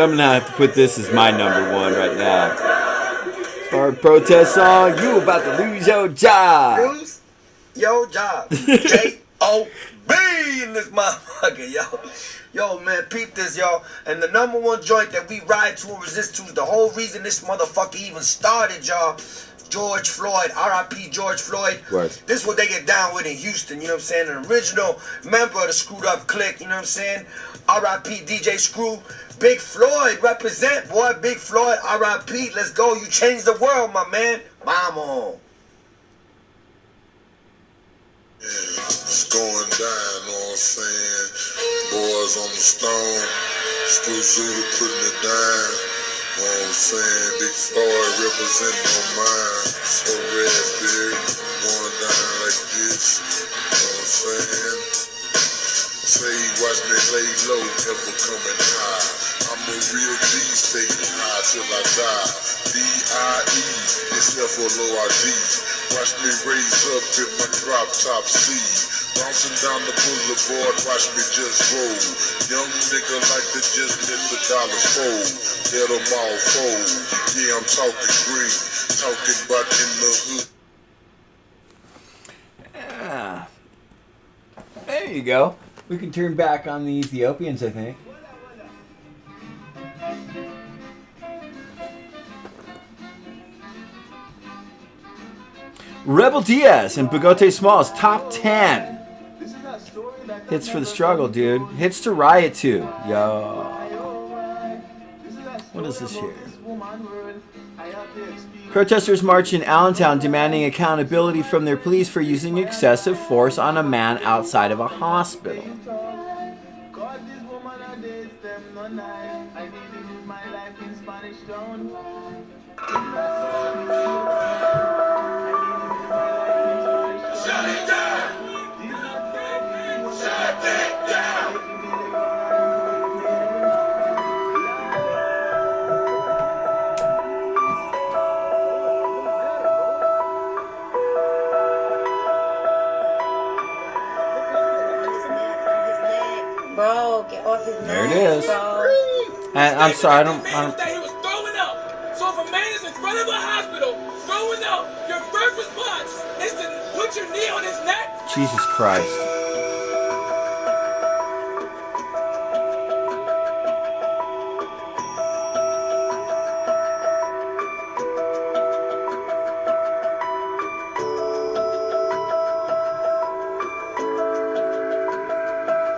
I'm gonna have to put this as my number one right now. Our protest song, you about to lose your job. Lose your job. J-O-B in this motherfucker, yo. Yo, man, peep this, yo. And the number one joint that we ride to and resist to is the whole reason this motherfucker even started, y'all. George Floyd, R.I.P. George Floyd. Right. This is what they get down with in Houston, you know what I'm saying? An original member of the Screwed Up Clique, you know what I'm saying? R.I.P. DJ Screw. Big Floyd, represent, boy. Big Floyd, R.I.P. Let's go. You changed the world, my man. Mama. Yeah, it's going down, know what I'm saying? Boys on the stone, Screwzooter putting it down. Know what I'm saying? Big Floyd representing on mine. So red beard, going down like this. Know what I'm saying? Say, watch me lay low, never coming high. I'm a real G, stay high till I die. D-I-E, except for low I-D. Watch me raise up in my drop top C. Bouncing down the boulevard, watch me just roll. Young nigga like to just let the dollars fold. Let them all fold. Yeah, I'm talking green, talking about in the hood. Yeah. There you go. We can turn back on the Ethiopians, I think. Rebel Diaz and Bigote Smalls, top 10. Hits for the struggle, dude. Hits to riot to. Yo. What is this here? Protesters march in Allentown demanding accountability from their police for using excessive force on a man outside of a hospital. Bro, get off his There it neck, is. bro. And I'm sorry, I don't. That he was throwing up. So if a man is in front of a hospital throwing up, your first response is to put your knee on his neck. Jesus Christ.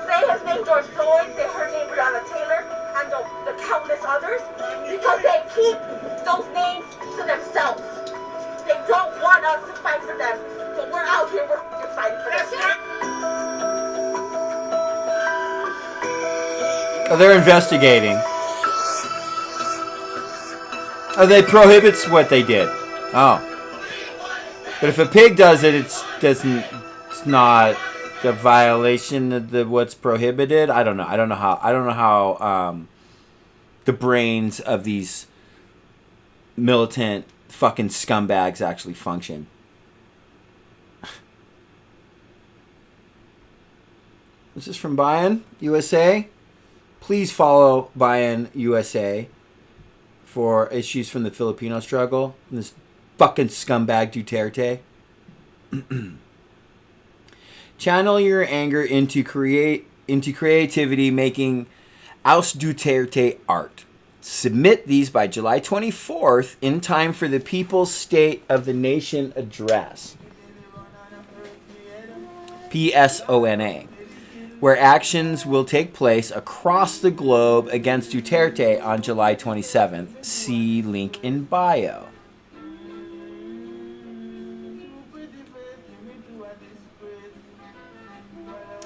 Say his name George Floyd, say her name Breonna Taylor, and the countless others, because they keep those names to themselves. They don't want us to fight for them, but we're out here, we're fighting for them. Oh, they're investigating. Oh, they prohibits what they did. Oh. But if a pig does it, it's not the violation of what's prohibited. I don't know. I don't know how the brains of these militant fucking scumbags actually function. This is from Bayan USA. Please follow Bayan USA for issues from the Filipino struggle. And this fucking scumbag Duterte. Channel your anger into creativity, making Oust Duterte art. Submit these by July 24th in time for the People's State of the Nation address. PSONA. where actions will take place across the globe against Duterte on July 27th. See link in bio.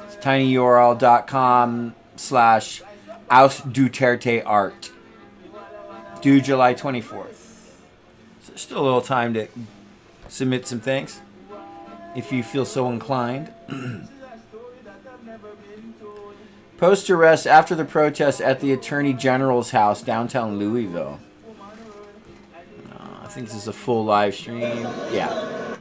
It's tinyurl.com/oust Duterte art. Due July 24th. So there's still a little time to submit some things if you feel so inclined. Post arrest after the protest at the Attorney General's house downtown Louisville. I think this is a full live stream. Yeah.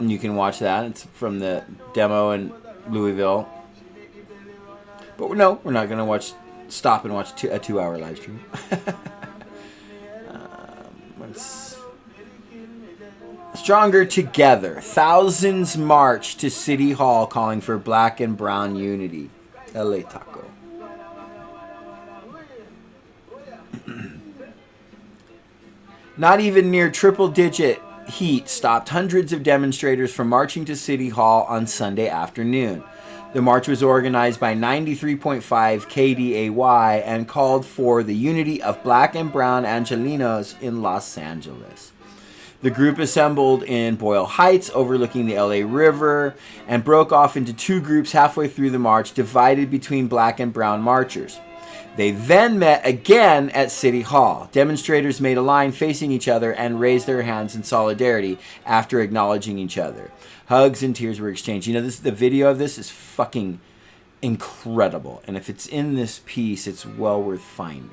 And you can watch that. It's from the demo in Louisville. But no, we're not going to stop and watch a 2-hour live stream. Stronger together. Thousands march to City Hall calling for black and brown unity. LA Taco. Not even near triple-digit heat stopped hundreds of demonstrators from marching to City Hall on Sunday afternoon. The march was organized by 93.5 KDAY and called for the unity of black and brown Angelenos in Los Angeles. The group assembled in Boyle Heights, overlooking the LA River, and broke off into two groups halfway through the march, divided between black and brown marchers. They then met again at City Hall. Demonstrators made a line facing each other and raised their hands in solidarity after acknowledging each other. Hugs and tears were exchanged. You know, the video of this is fucking incredible. And if it's in this piece, it's well worth finding.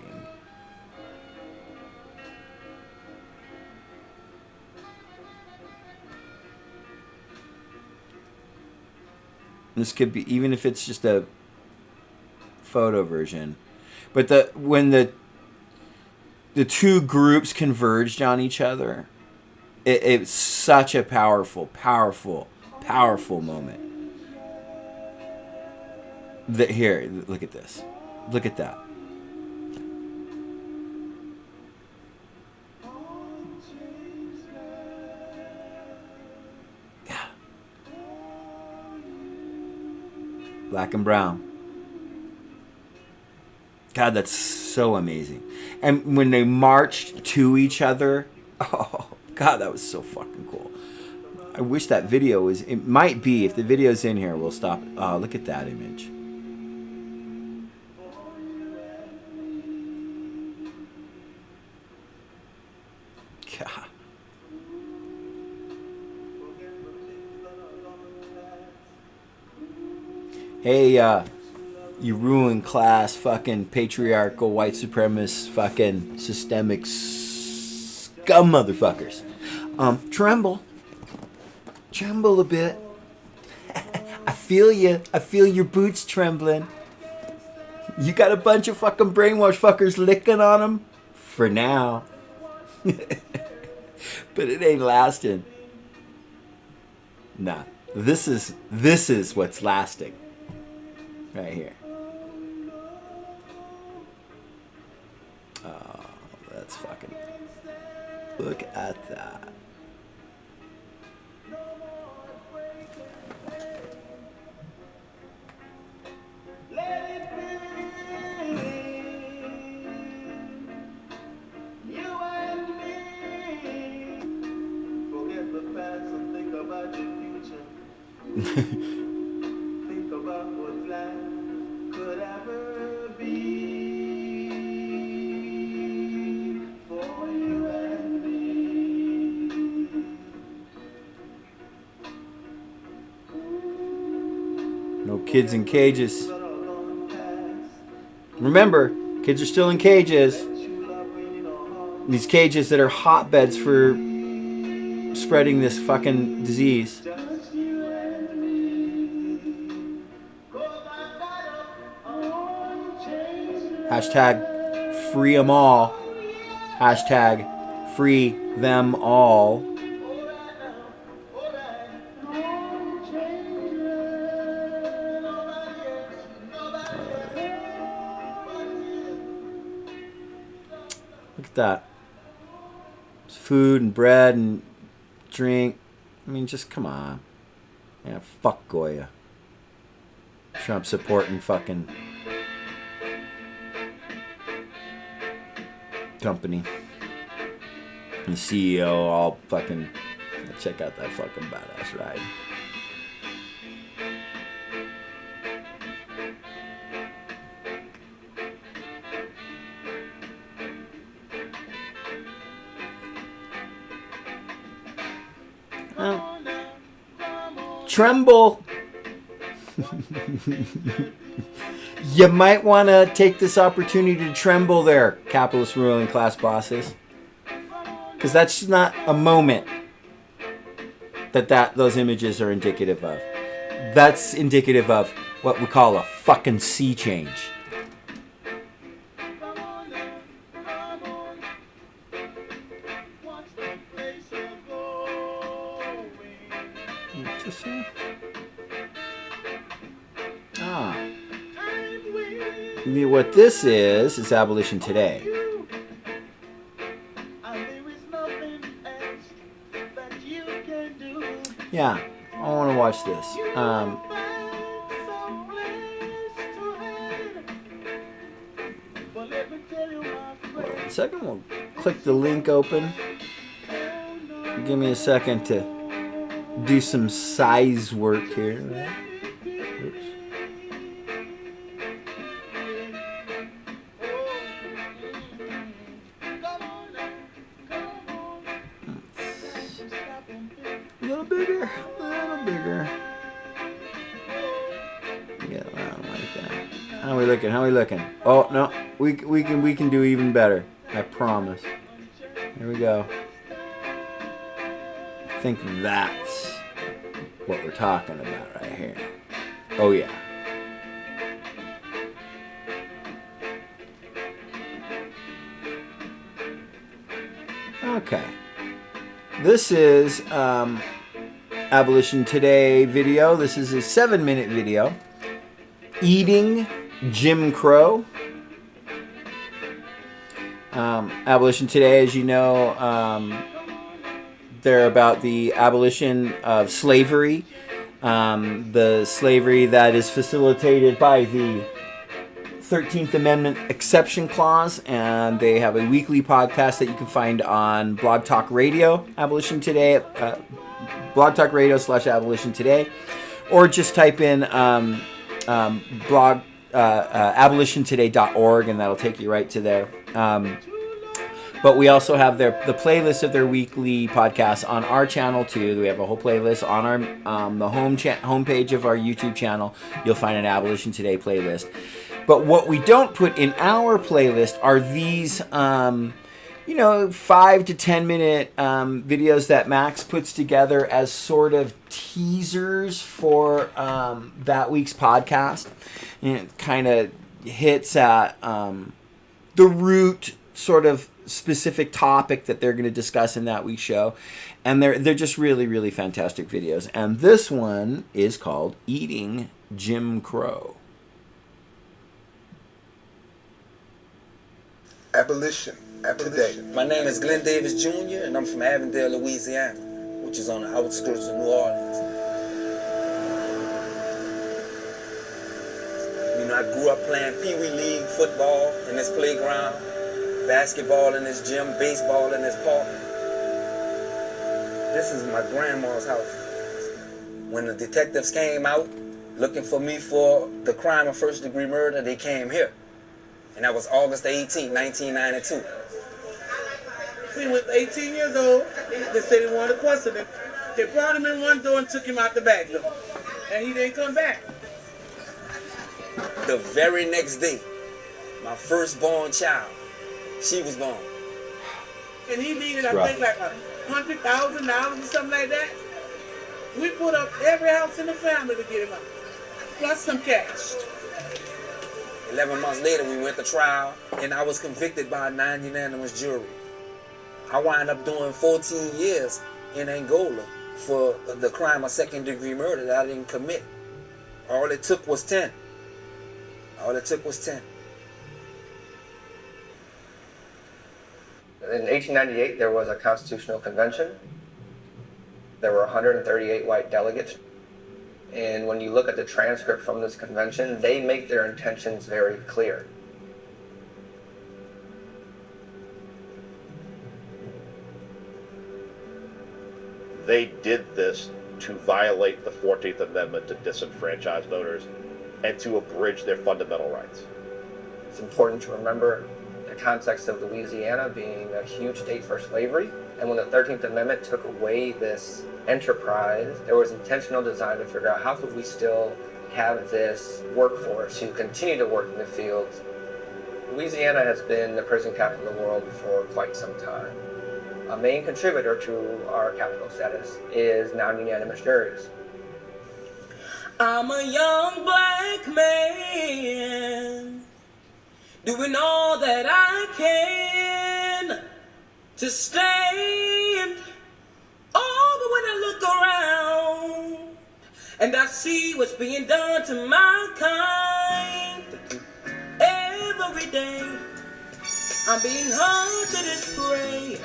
This could be, even if it's just a photo version. But when the two groups converged on each other, it's such a powerful moment. Here, look at this. Look at that. Yeah. Black and brown. God, that's so amazing. And when they marched to each other, oh, God, that was so fucking cool. I wish that video was, it might be, if the video's in here, we'll stop. Oh, look at that image. God. Hey, you ruined class, fucking patriarchal, white supremacist, fucking systemic scum motherfuckers. Tremble. Tremble a bit. I feel you. I feel your boots trembling. You got a bunch of fucking brainwashed fuckers licking on them? For now. But it ain't lasting. Nah. This is what's lasting. Right here. Oh, that's fucking... Look at that. Think about what life could ever be for you and me. No kids in cages. Remember, kids are still in cages. These cages that are hotbeds for spreading this fucking disease. Hashtag free them all. Hashtag free them all. Look at that. It's food and bread and drink. I mean, just come on. Yeah, fuck Goya. Trump supporting fucking company. And CEO all fucking... Check out that fucking badass ride. Well, tremble. You might want to take this opportunity to tremble there, capitalist ruling class bosses. Because that's not a moment that those images are indicative of. That's indicative of what we call a fucking sea change. What this is Abolition Today. Yeah, I want to watch this. Wait 1 second, we'll click the link open. Give me a second to do some size work here. Oops. A little bigger. Get around like that. How we looking? Oh no, we can do even better. I promise. Here we go. I think that's what we're talking about right here. Oh yeah. Okay. This is Abolition Today video. This is a 7-minute video. Eating Jim Crow. Abolition Today, as you know, they're about the abolition of slavery. The slavery that is facilitated by the 13th Amendment exception clause, and they have a weekly podcast that you can find on Blog Talk Radio, Abolition Today, Blog Talk Radio /Abolition Today, or just type in abolitiontoday.org and that'll take you right to there. But we also have the playlist of their weekly podcasts on our channel too. We have a whole playlist on our the homepage of our YouTube channel. You'll find an Abolition Today playlist. But what we don't put in our playlist are these, 5 to 10 minute videos that Max puts together as sort of teasers for that week's podcast. And it kind of hits at the root sort of specific topic that they're going to discuss in that week's show. And they're just really, really fantastic videos. And this one is called Eating Jim Crow. Abolition Today. My name is Glenn Davis Jr. and I'm from Avondale, Louisiana, which is on the outskirts of New Orleans. I grew up playing Pee Wee League football in this playground, basketball in this gym, baseball in this park. This is my grandma's house. When the detectives came out looking for me for the crime of first-degree murder, they came here. And that was August 18, 1992. He was 18 years old. They said they wanted to question him. They brought him in one door and took him out the back door. And he didn't come back. The very next day, my firstborn child, she was born. And he needed, I think, like $100,000 or something like that. We put up every house in the family to get him out, plus some cash. 11 months later, we went to trial, and I was convicted by a non-unanimous jury. I wound up doing 14 years in Angola for the crime of second-degree murder that I didn't commit. All it took was 10. All it took was 10. In 1898, there was a constitutional convention. There were 138 white delegates. And when you look at the transcript from this convention, they make their intentions very clear. They did this to violate the 14th Amendment to disenfranchise voters and to abridge their fundamental rights. It's important to remember the context of Louisiana being a huge state for slavery. And when the 13th Amendment took away this enterprise, there was intentional design to figure out how could we still have this workforce who continue to work in the fields. Louisiana has been the prison capital of the world for quite some time. A main contributor to our capital status is non-unanimous juries. I'm a young black man doing all that I can to stand. Oh, but when I look around and I see what's being done to my kind, every day I'm being hung to this prey.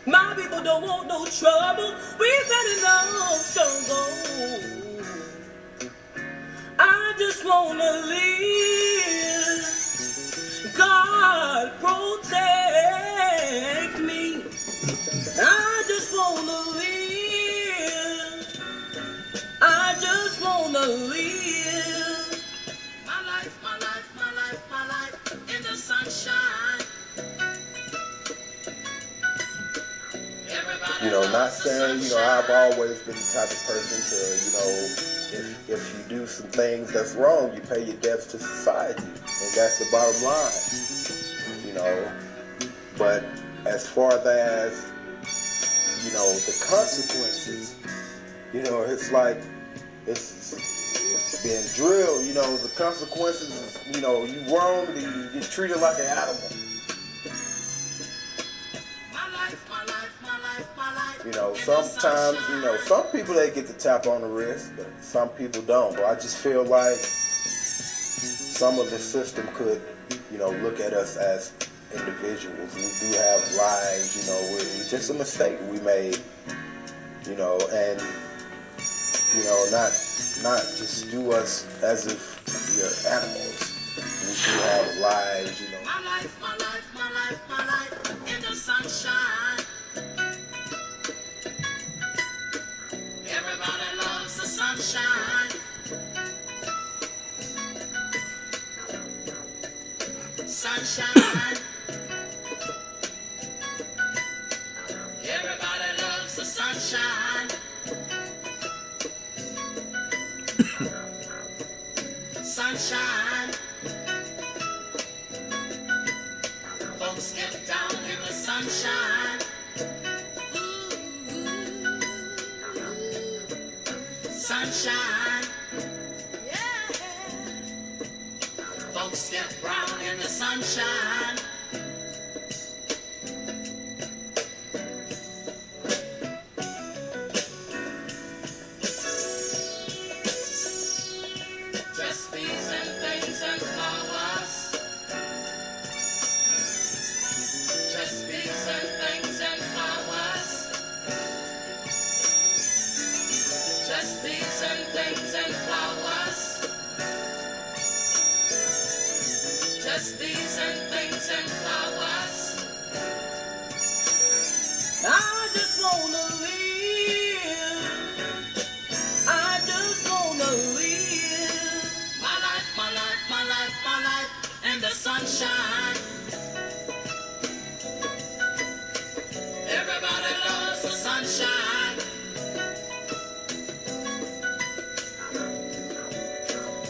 My people don't want no trouble. We've had enough struggle. I just wanna live. God protect me. I just wanna live. I just wanna live. My life, my life, my life, my life in the sunshine. You know, not saying, you know, I've always been the type of person to, you know, if you do some things that's wrong, you pay your debts to society. And that's the bottom line, you know. But as far as, you know, the consequences, you know, it's like, it's being drilled, you know, the consequences is, you know, you wrong, you get treated like an animal. You know, sometimes, you know, some people they get the tap on the wrist, but some people don't. But I just feel like some of the system could, you know, look at us as individuals. We do have lives, you know, it's just a mistake we made, you know, and, you know, not just do us as if we are animals. We do have lives, you know. My life, my life, my life, my life in the sunshine. Everybody loves the sunshine. Sunshine. Everybody loves the sunshine. Sunshine. Folks get down in the sunshine. Sunshine, yeah. Folks get brown in the sunshine. Just bees and things and flowers. Just bees and things and flowers. Just bees and things and flowers. Just bees and things and flowers. I just wanna live. I just wanna live. My life, my life, my life, my life in the sunshine. Everybody loves the sunshine.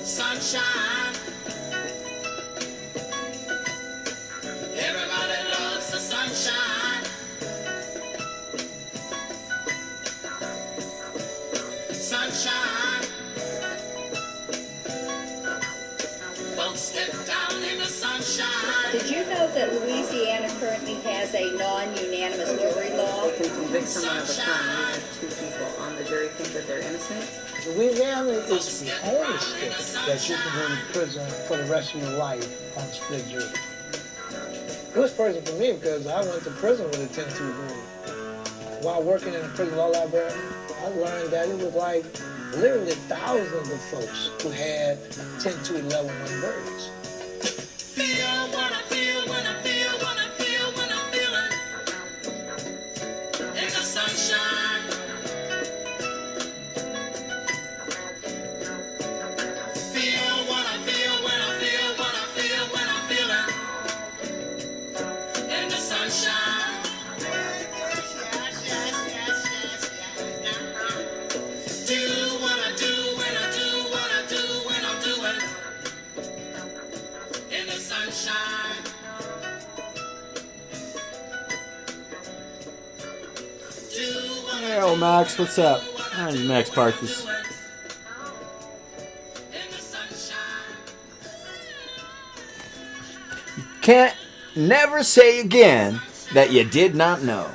Sunshine. Everybody loves the sunshine. Sunshine. Folks get down in the sunshine. Did you know that Louisiana currently has a non-unanimous jury law? If you convict someone of a crime, you have two people on the jury think that they're innocent? Louisiana is the only state that you can go to prison for the rest of your life on split jury. It was personal for me because I went to prison with a 10-2 rule. while working in a prison law library, I learned that it was like literally thousands of folks who had 10 to 11 birds. Feel what I feel when I feel what I feel when I feel it. In the sunshine. Feel what I feel when I feel what I feel when I feel it. In the sunshine. Do what I do when I do what I do when I'm doing. In the sunshine. Hey, old Max, what's up? How's Max Parkes? Can't never say again that you did not know.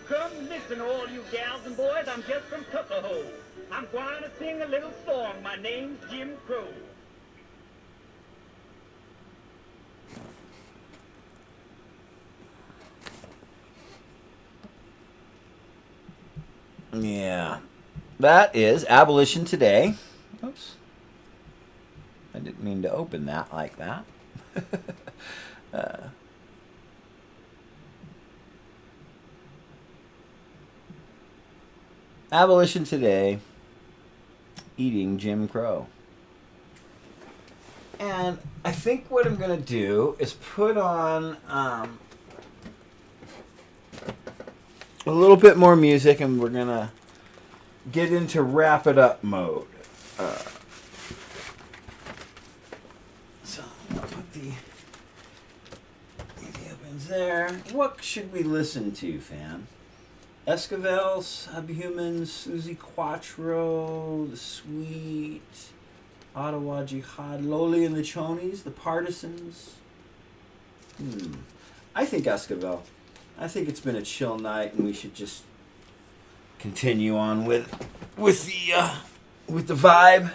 Come listen, all you gals and boys. I'm just from Tuckahoe. I'm going to sing a little song. My name's Jim Crow. Yeah. That is Abolition Today. Oops. I didn't mean to open that like that. Abolition Today, eating Jim Crow. And I think what I'm going to do is put on a little bit more music, and we're going to get into wrap it up mode. So I'll put the opens there. What should we listen to, fam? Esquivel, Subhumans, Susie Quattro, The Sweet, Ottawa Jihad, Loli and the Chonies, The Partisans. I think Esquivel. I think it's been a chill night, and we should just continue on with the vibe.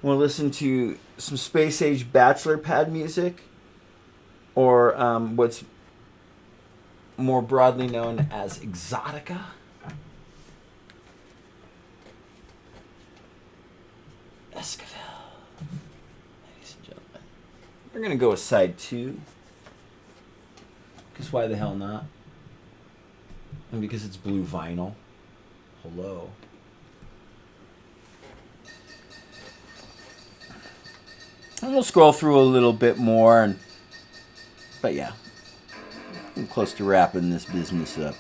We'll listen to some space age bachelor pad music, or what's more broadly known as exotica. Esquivel, ladies and gentlemen. We're gonna go with side 2, because why the hell not? And because it's blue vinyl. Hello. And we'll scroll through a little bit more, but yeah. I'm close to wrapping this business up.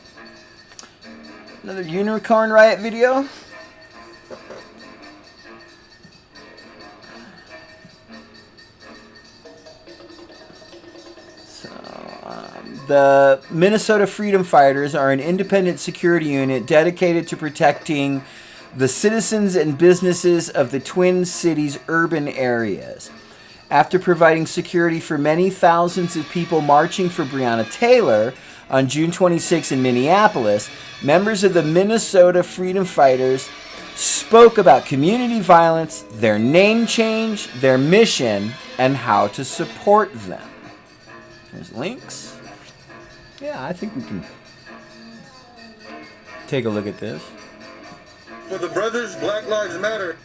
Another Unicorn Riot video. So, the Minnesota Freedom Fighters are an independent security unit dedicated to protecting the citizens and businesses of the Twin Cities urban areas. After providing security for many thousands of people marching for Breonna Taylor on June 26 in Minneapolis, members of the Minnesota Freedom Fighters spoke about community violence, their name change, their mission, and how to support them. There's links. Yeah, I think we can take a look at this. For the brothers, Black Lives Matter.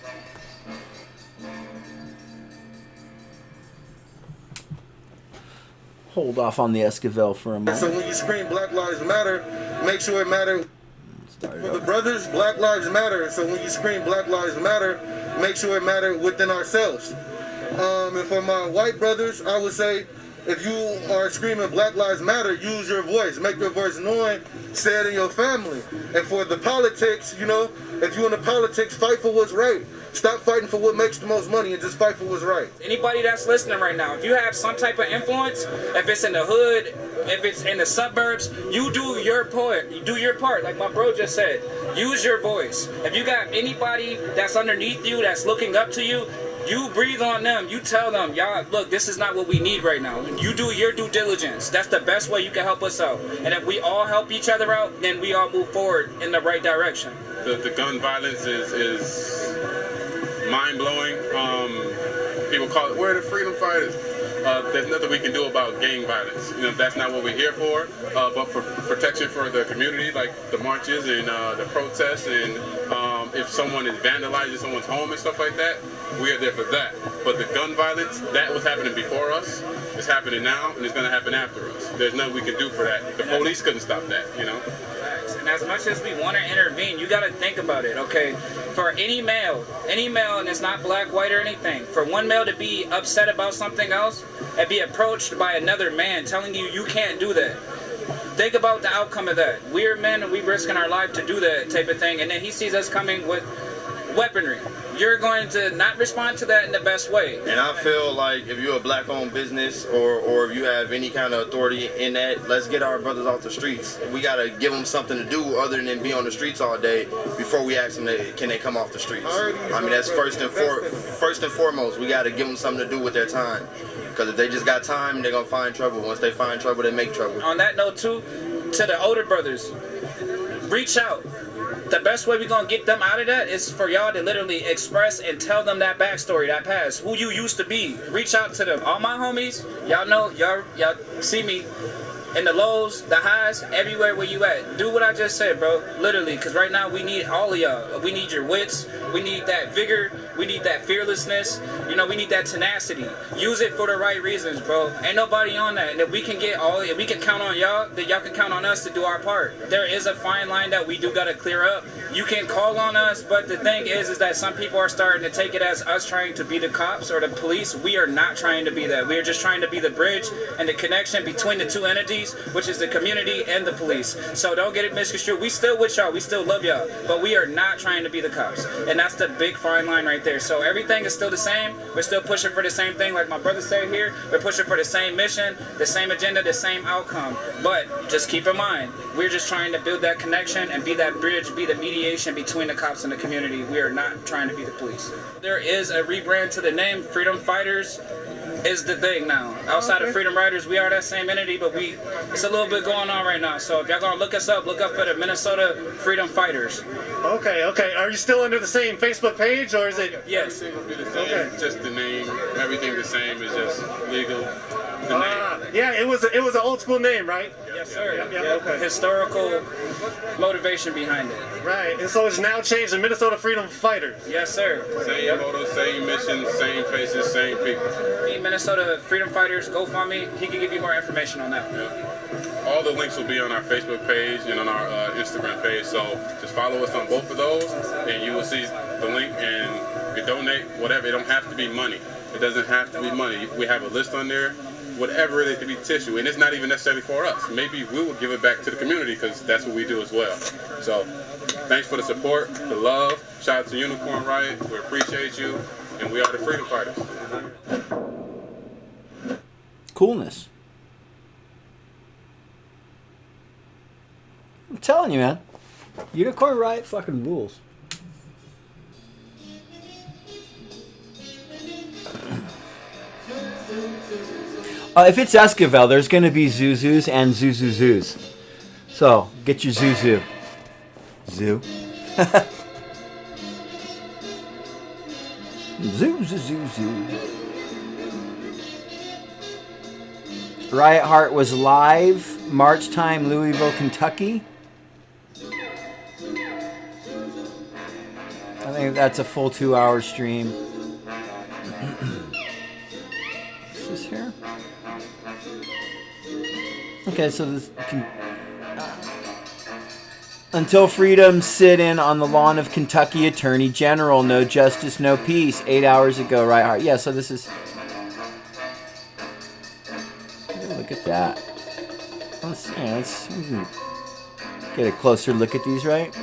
Hold off on the Esquivel for a moment. So when you scream Black Lives Matter, make sure it matters. For the brothers, Black Lives Matter. So when you scream Black Lives Matter, make sure it matters within ourselves. And for my white brothers, I would say, if you are screaming Black Lives Matter, use your voice. Make your voice known. Say it in your family. And for the politics, you know, if you're in the politics, fight for what's right. Stop fighting for what makes the most money and just fight for what's right. Anybody that's listening right now, if you have some type of influence, if it's in the hood, if it's in the suburbs, you do your part. You do your part, like my bro just said. Use your voice. If you got anybody that's underneath you, that's looking up to you, you breathe on them. You tell them, y'all, look, this is not what we need right now. You do your due diligence. That's the best way you can help us out. And if we all help each other out, then we all move forward in the right direction. The gun violence is mind-blowing. People call it, where are the freedom fighters? there's nothing we can do about gang violence. You know, that's not what we're here for. But for protection for the community, like the marches and the protests, and if someone is vandalizing someone's home and stuff like that, we are there for that. But the gun violence, that was happening before us. It's happening now, and it's going to happen after us. There's nothing we can do for that. The police couldn't stop that, you know? And as much as we want to intervene, you got to think about it, okay? For any male, and it's not black, white, or anything, for one male to be upset about something else and be approached by another man telling you you can't do that, think about the outcome of that. We're men and we're risking our life to do that type of thing, and then he sees us coming with weaponry. You're going to not respond to that in the best way. And I feel like if you're a black-owned business or if you have any kind of authority in that, let's get our brothers off the streets. We got to give them something to do other than be on the streets all day before we ask them, can they come off the streets? I mean, that's first and foremost. We got to give them something to do with their time. Because if they just got time, they're going to find trouble. Once they find trouble, they make trouble. On that note, too, to the older brothers, reach out. The best way we're going to get them out of that is for y'all to literally express and tell them that backstory, that past, who you used to be. Reach out to them. All my homies, y'all know, y'all see me in the lows, the highs, everywhere where you at. Do what I just said, bro. Literally, because right now we need all of y'all. We need your wits. We need that vigor. We need that fearlessness. You know, we need that tenacity. Use it for the right reasons, bro. Ain't nobody on that. And if we can get all, if we can count on y'all, then y'all can count on us to do our part. There is a fine line that we do got to clear up. You can call on us, but the thing is that some people are starting to take it as us trying to be the cops or the police. We are not trying to be that. We are just trying to be the bridge and the connection between the two entities, which is the community and the police. So don't get it misconstrued. We still with y'all. We still love y'all. But we are not trying to be the cops. And that's the big fine line right there. So everything is still the same. We're still pushing for the same thing. Like my brother said here, we're pushing for the same mission, the same agenda, the same outcome. But just keep in mind, we're just trying to build that connection and be that bridge, be the mediation between the cops and the community. We are not trying to be the police. There is a rebrand to the name. Freedom Fighters is the thing now. Outside of Freedom Riders, we are that same entity, but it's a little bit going on right now. So if y'all gonna look us up, look up for the Minnesota Freedom Fighters. Okay. Are you still under the same Facebook page, or is it? Yes. Everything will be the same. Okay. Just the name. Everything the same. Is just legal. The name. Yeah, it was an old school name, right? Yes, sir. Yeah, okay. Historical motivation behind it. Right, and so it's now changed to Minnesota Freedom Fighters. Yes, sir. Same motto, same mission, same faces, same people. Minnesota Freedom Fighters, GoFundMe. He can give you more information on that. Yeah. All the links will be on our Facebook page and on our Instagram page. So just follow us on both of those, and you will see the link. And you donate whatever. It don't have to be money. It doesn't have to be money. We have a list on there. Whatever it could be tissue, and it's not even necessarily for us. Maybe we will give it back to the community because that's what we do as well. So thanks for the support, the love. Shout out to Unicorn Riot. We appreciate you, and we are the Freedom Fighters. Coolness. I'm telling you, man. Unicorn Riot fucking rules. If it's Esquivel, there's going to be Zuzus and Zuzuzus. So, get your Zuzu. Zoo. Zuzu. Riot Heart was live, March time, Louisville, Kentucky. I think that's a full 2-hour stream. Is this here? Okay, so this until freedom sit in on the lawn of Kentucky Attorney General. No justice, no peace. 8 hours ago, right? Heart. Yeah, so this is. Look at that. Let's get a closer look at these, right?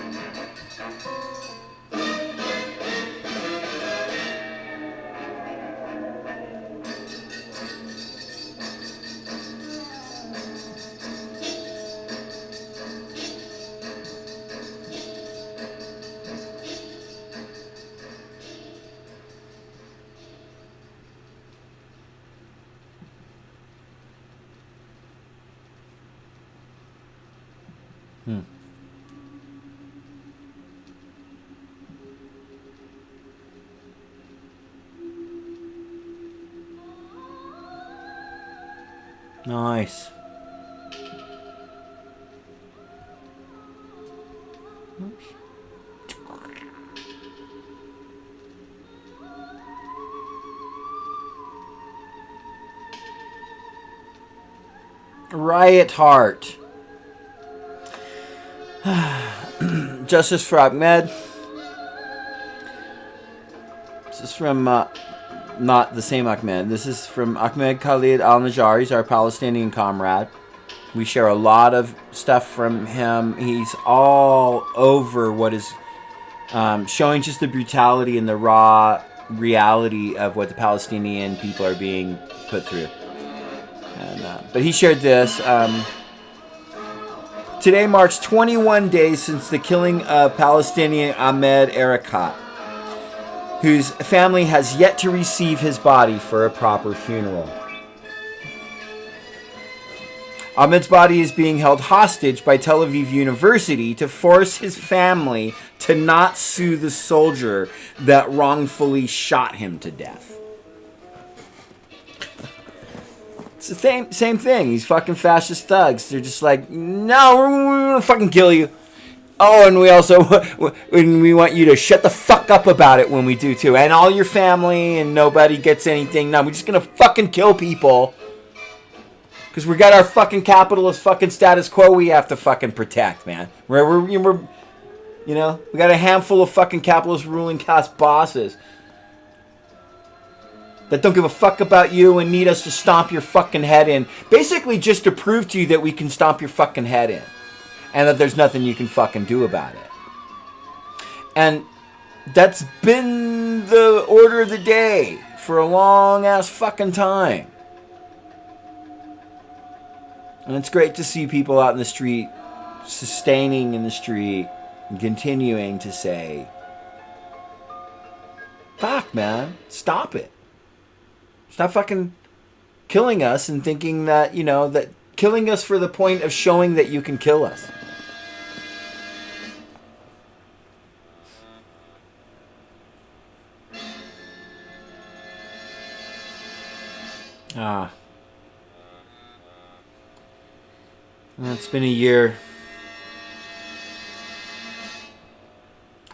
Nice. Riot Heart. Justice for Ahmed. This is from not the same Ahmed. This is from Ahmed Khalid al-Najjar. He's our Palestinian comrade. We share a lot of stuff from him. He's all over what is showing just the brutality and the raw reality of what the Palestinian people are being put through. And, but he shared this. Today marks 21 days since the killing of Palestinian Ahmed Erekat, whose family has yet to receive his body for a proper funeral. Ahmed's body is being held hostage by Tel Aviv University to force his family to not sue the soldier that wrongfully shot him to death. It's the same thing. These fucking fascist thugs. They're just like, no, we're gonna fucking kill you. Oh, and we want you to shut the fuck up about it when we do too. And all your family and nobody gets anything. No, we're just gonna fucking kill people. Because we got our fucking capitalist fucking status quo we have to fucking protect, man. We're you know, we got a handful of fucking capitalist ruling class bosses that don't give a fuck about you and need us to stomp your fucking head in. Basically just to prove to you that we can stomp your fucking head in. And that there's nothing you can fucking do about it. And that's been the order of the day for a long ass fucking time. And it's great to see people out in the street, sustaining in the street, and continuing to say, fuck, man, stop it. Stop fucking killing us and thinking that, you know, that killing us for the point of showing that you can kill us. It's been a year.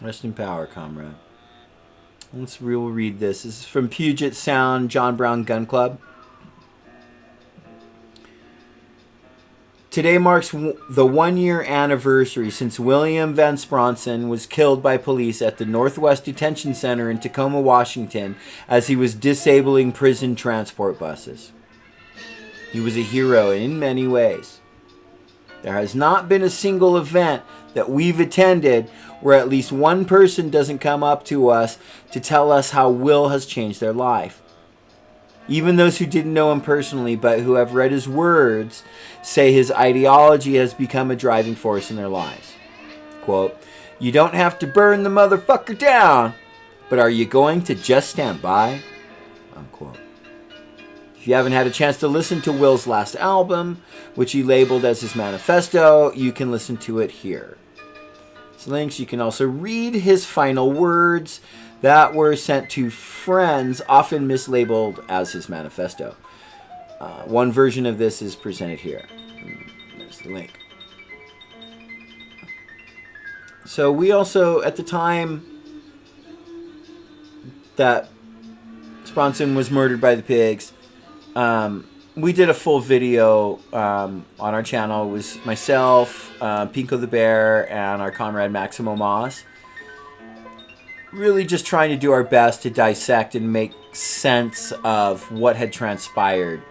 Rest in power, comrade. We'll read this. This is from Puget Sound John Brown Gun Club. Today marks the 1-year anniversary since William Van Spronson was killed by police at the Northwest Detention Center in Tacoma, Washington, as he was disabling prison transport buses. He was a hero in many ways. There has not been a single event that we've attended where at least one person doesn't come up to us to tell us how Will has changed their life. Even those who didn't know him personally but who have read his words say his ideology has become a driving force in their lives. Quote, "You don't have to burn the motherfucker down, but are you going to just stand by?" Unquote. If you haven't had a chance to listen to Will's last album, which he labeled as his manifesto, you can listen to it here. There's links. You can also read his final words that were sent to friends, often mislabeled as his manifesto. One version of this is presented here. There's the link. So we also, at the time that Spronson was murdered by the pigs, we did a full video on our channel. It was myself, Pinko the Bear, and our comrade Maximo Moss. Really just trying to do our best to dissect and make sense of what had transpired.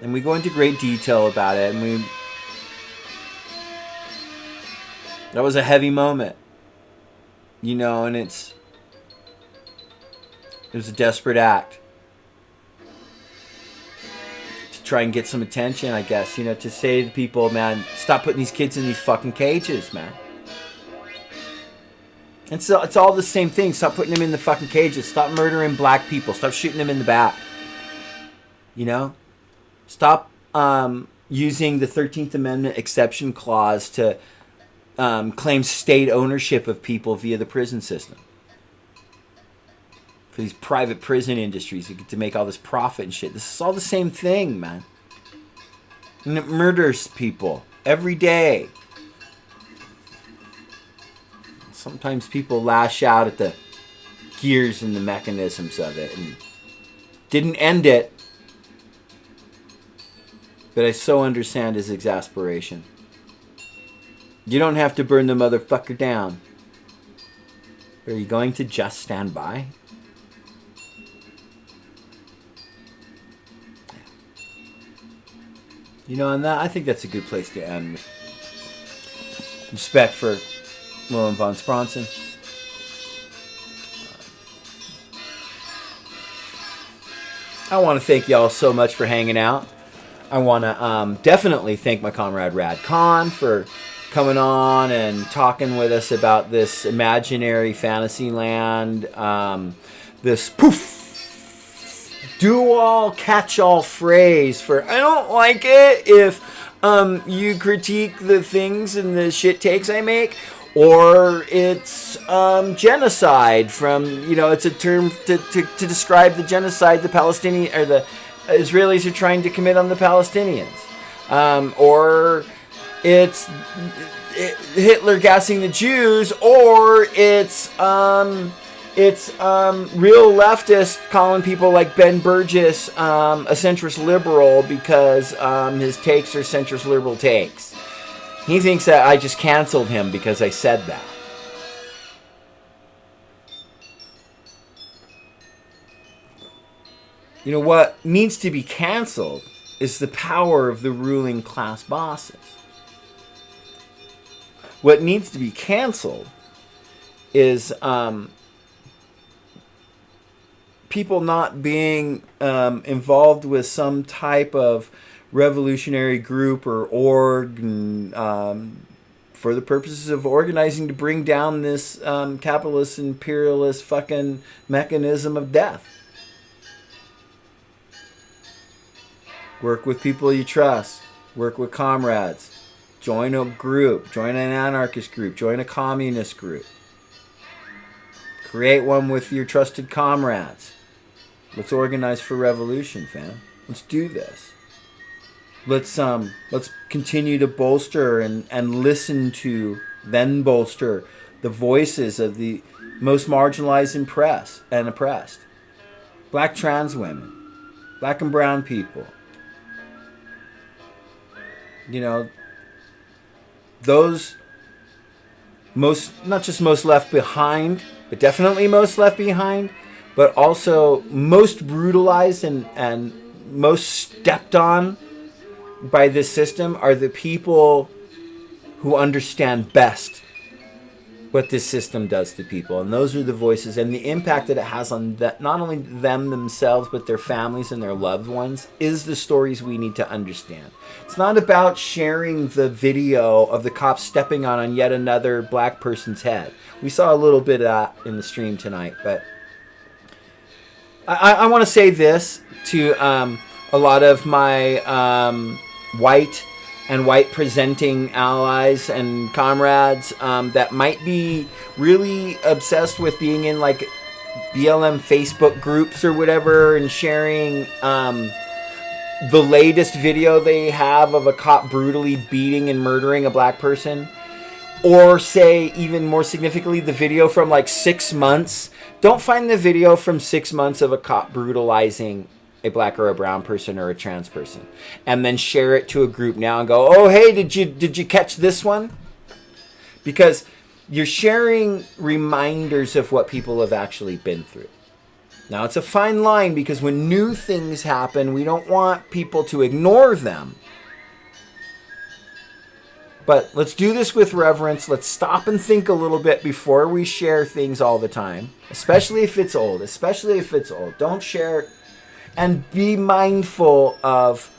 And we go into great detail about it. And that was a heavy moment. You know, and it was a desperate act. To try and get some attention, I guess. You know, to say to people, man, stop putting these kids in these fucking cages, man. And so it's all the same thing. Stop putting them in the fucking cages. Stop murdering black people. Stop shooting them in the back. You know? Stop using the 13th Amendment exception clause to claim state ownership of people via the prison system. for these private prison industries who get to make all this profit and shit. This is all the same thing, man. And it murders people every day. Sometimes people lash out at the gears and the mechanisms of it and didn't end it. But I so understand his exasperation. You don't have to burn the motherfucker down. Are you going to just stand by? You know, and that, I think that's a good place to end. Respect for Willem von Spronsen. I want to thank y'all so much for hanging out. I want to definitely thank my comrade Radd Kahn for coming on and talking with us about this imaginary fantasy land. This do-all, catch-all phrase for I don't like it if you critique the things and the shit takes I make, or it's genocide from, you know, it's a term to describe the genocide the Palestinian or the Israelis are trying to commit on the Palestinians, or it's Hitler gassing the Jews, or it's real leftists calling people like Ben Burgess a centrist liberal because his takes are centrist liberal takes. He thinks that I just canceled him because I said that. You know, what needs to be canceled is the power of the ruling class bosses. What needs to be canceled is people not being involved with some type of revolutionary group or org for the purposes of organizing to bring down this capitalist, imperialist fucking mechanism of death. Work with people you trust. Work with comrades. Join a group. Join an anarchist group. Join a communist group. Create one with your trusted comrades. Let's organize for revolution, fam. Let's do this. Let's continue to bolster and listen to, then bolster the voices of the most marginalized and oppressed. Black trans women. Black and brown people. You know, those not just most left behind, but definitely most left behind, but also most brutalized and most stepped on by this system are the people who understand best what this system does to people. And those are the voices and the impact that it has on not only them themselves, but their families and their loved ones is the stories we need to understand. It's not about sharing the video of the cops stepping on yet another black person's head. We saw a little bit of that in the stream tonight, but I want to say this to a lot of my white and white presenting allies and comrades that might be really obsessed with being in like BLM Facebook groups or whatever and sharing the latest video they have of a cop brutally beating and murdering a black person, or say even more significantly the video from like 6 months. Don't find the video from 6 months of a cop brutalizing a black or a brown person or a trans person and then share it to a group now and go, oh hey, did you catch this one? Because you're sharing reminders of what people have actually been through. Now it's a fine line, because when new things happen, we don't want people to ignore them. But let's do this with reverence. Let's stop and think a little bit before we share things all the time, especially if it's old. Don't share it. And be mindful of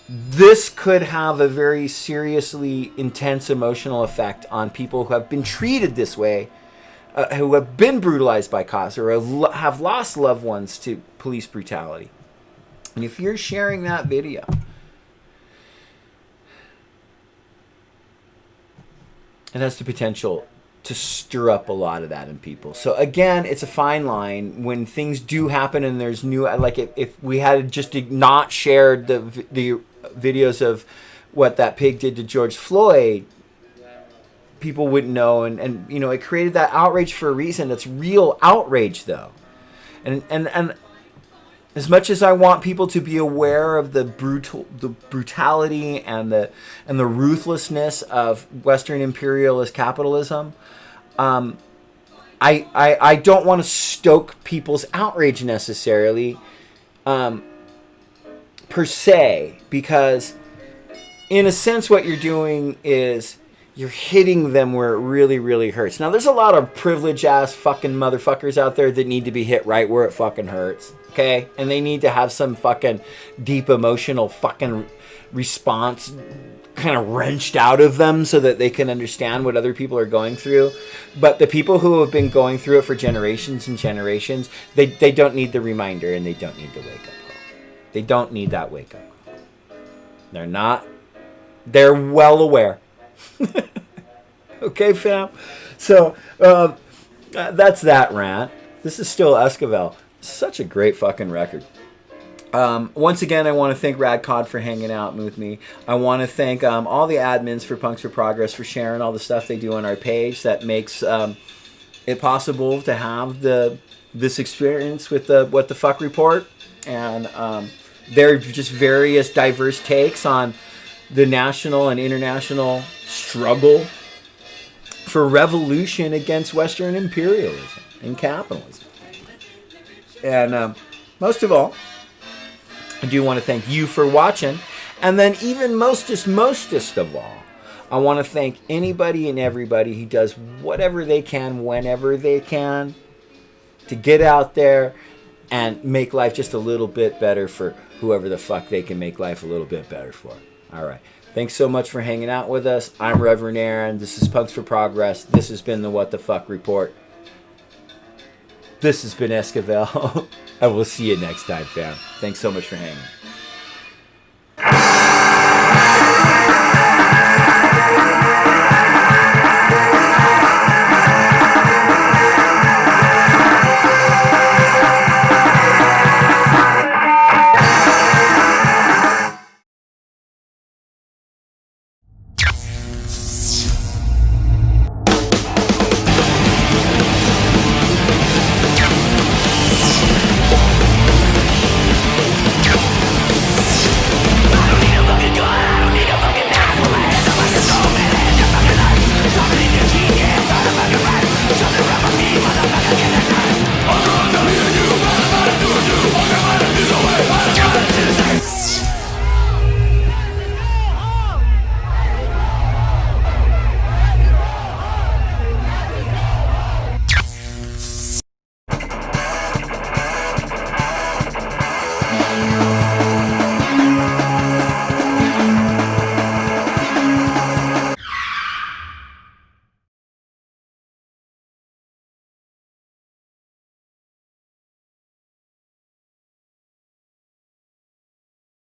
this could have a very seriously intense emotional effect on people who have been treated this way, who have been brutalized by cops, or have lost loved ones to police brutality. And if you're sharing that video, it has the potential to stir up a lot of that in people. So again, it's a fine line when things do happen and there's new, like if we had just not shared the videos of what that pig did to George Floyd, people wouldn't know, and you know, it created that outrage for a reason. That's real outrage though. And as much as I want people to be aware of the brutality and the ruthlessness of Western imperialist capitalism, I don't want to stoke people's outrage necessarily, per se, because in a sense what you're doing is you're hitting them where it really, really hurts. Now, there's a lot of privileged-ass fucking motherfuckers out there that need to be hit right where it fucking hurts, okay? And they need to have some fucking deep emotional fucking response kind of wrenched out of them so that they can understand what other people are going through. But the people who have been going through it for generations and generations, they don't need the reminder and they don't need the wake-up call. They don't need that wake-up call. They're well aware. Okay, fam. So that's that rant. This is still S5-E7. Such a great fucking record. Once again, I want to thank Radd for hanging out with me. I want to thank all the admins for Punks for Progress for sharing all the stuff they do on our page that makes it possible to have this experience with the What the Fuck Report. And they're just various diverse takes on the national and international struggle for revolution against Western imperialism and capitalism. And most of all, I do want to thank you for watching. And then even mostest of all, I want to thank anybody and everybody who does whatever they can, whenever they can, to get out there and make life just a little bit better for whoever the fuck they can make life a little bit better for. All right. Thanks so much for hanging out with us. I'm Reverend Aaron. This is Punks for Progress. This has been the What the Fuck Report. This has been S5-E7. I will see you next time, fam. Thanks so much for hanging.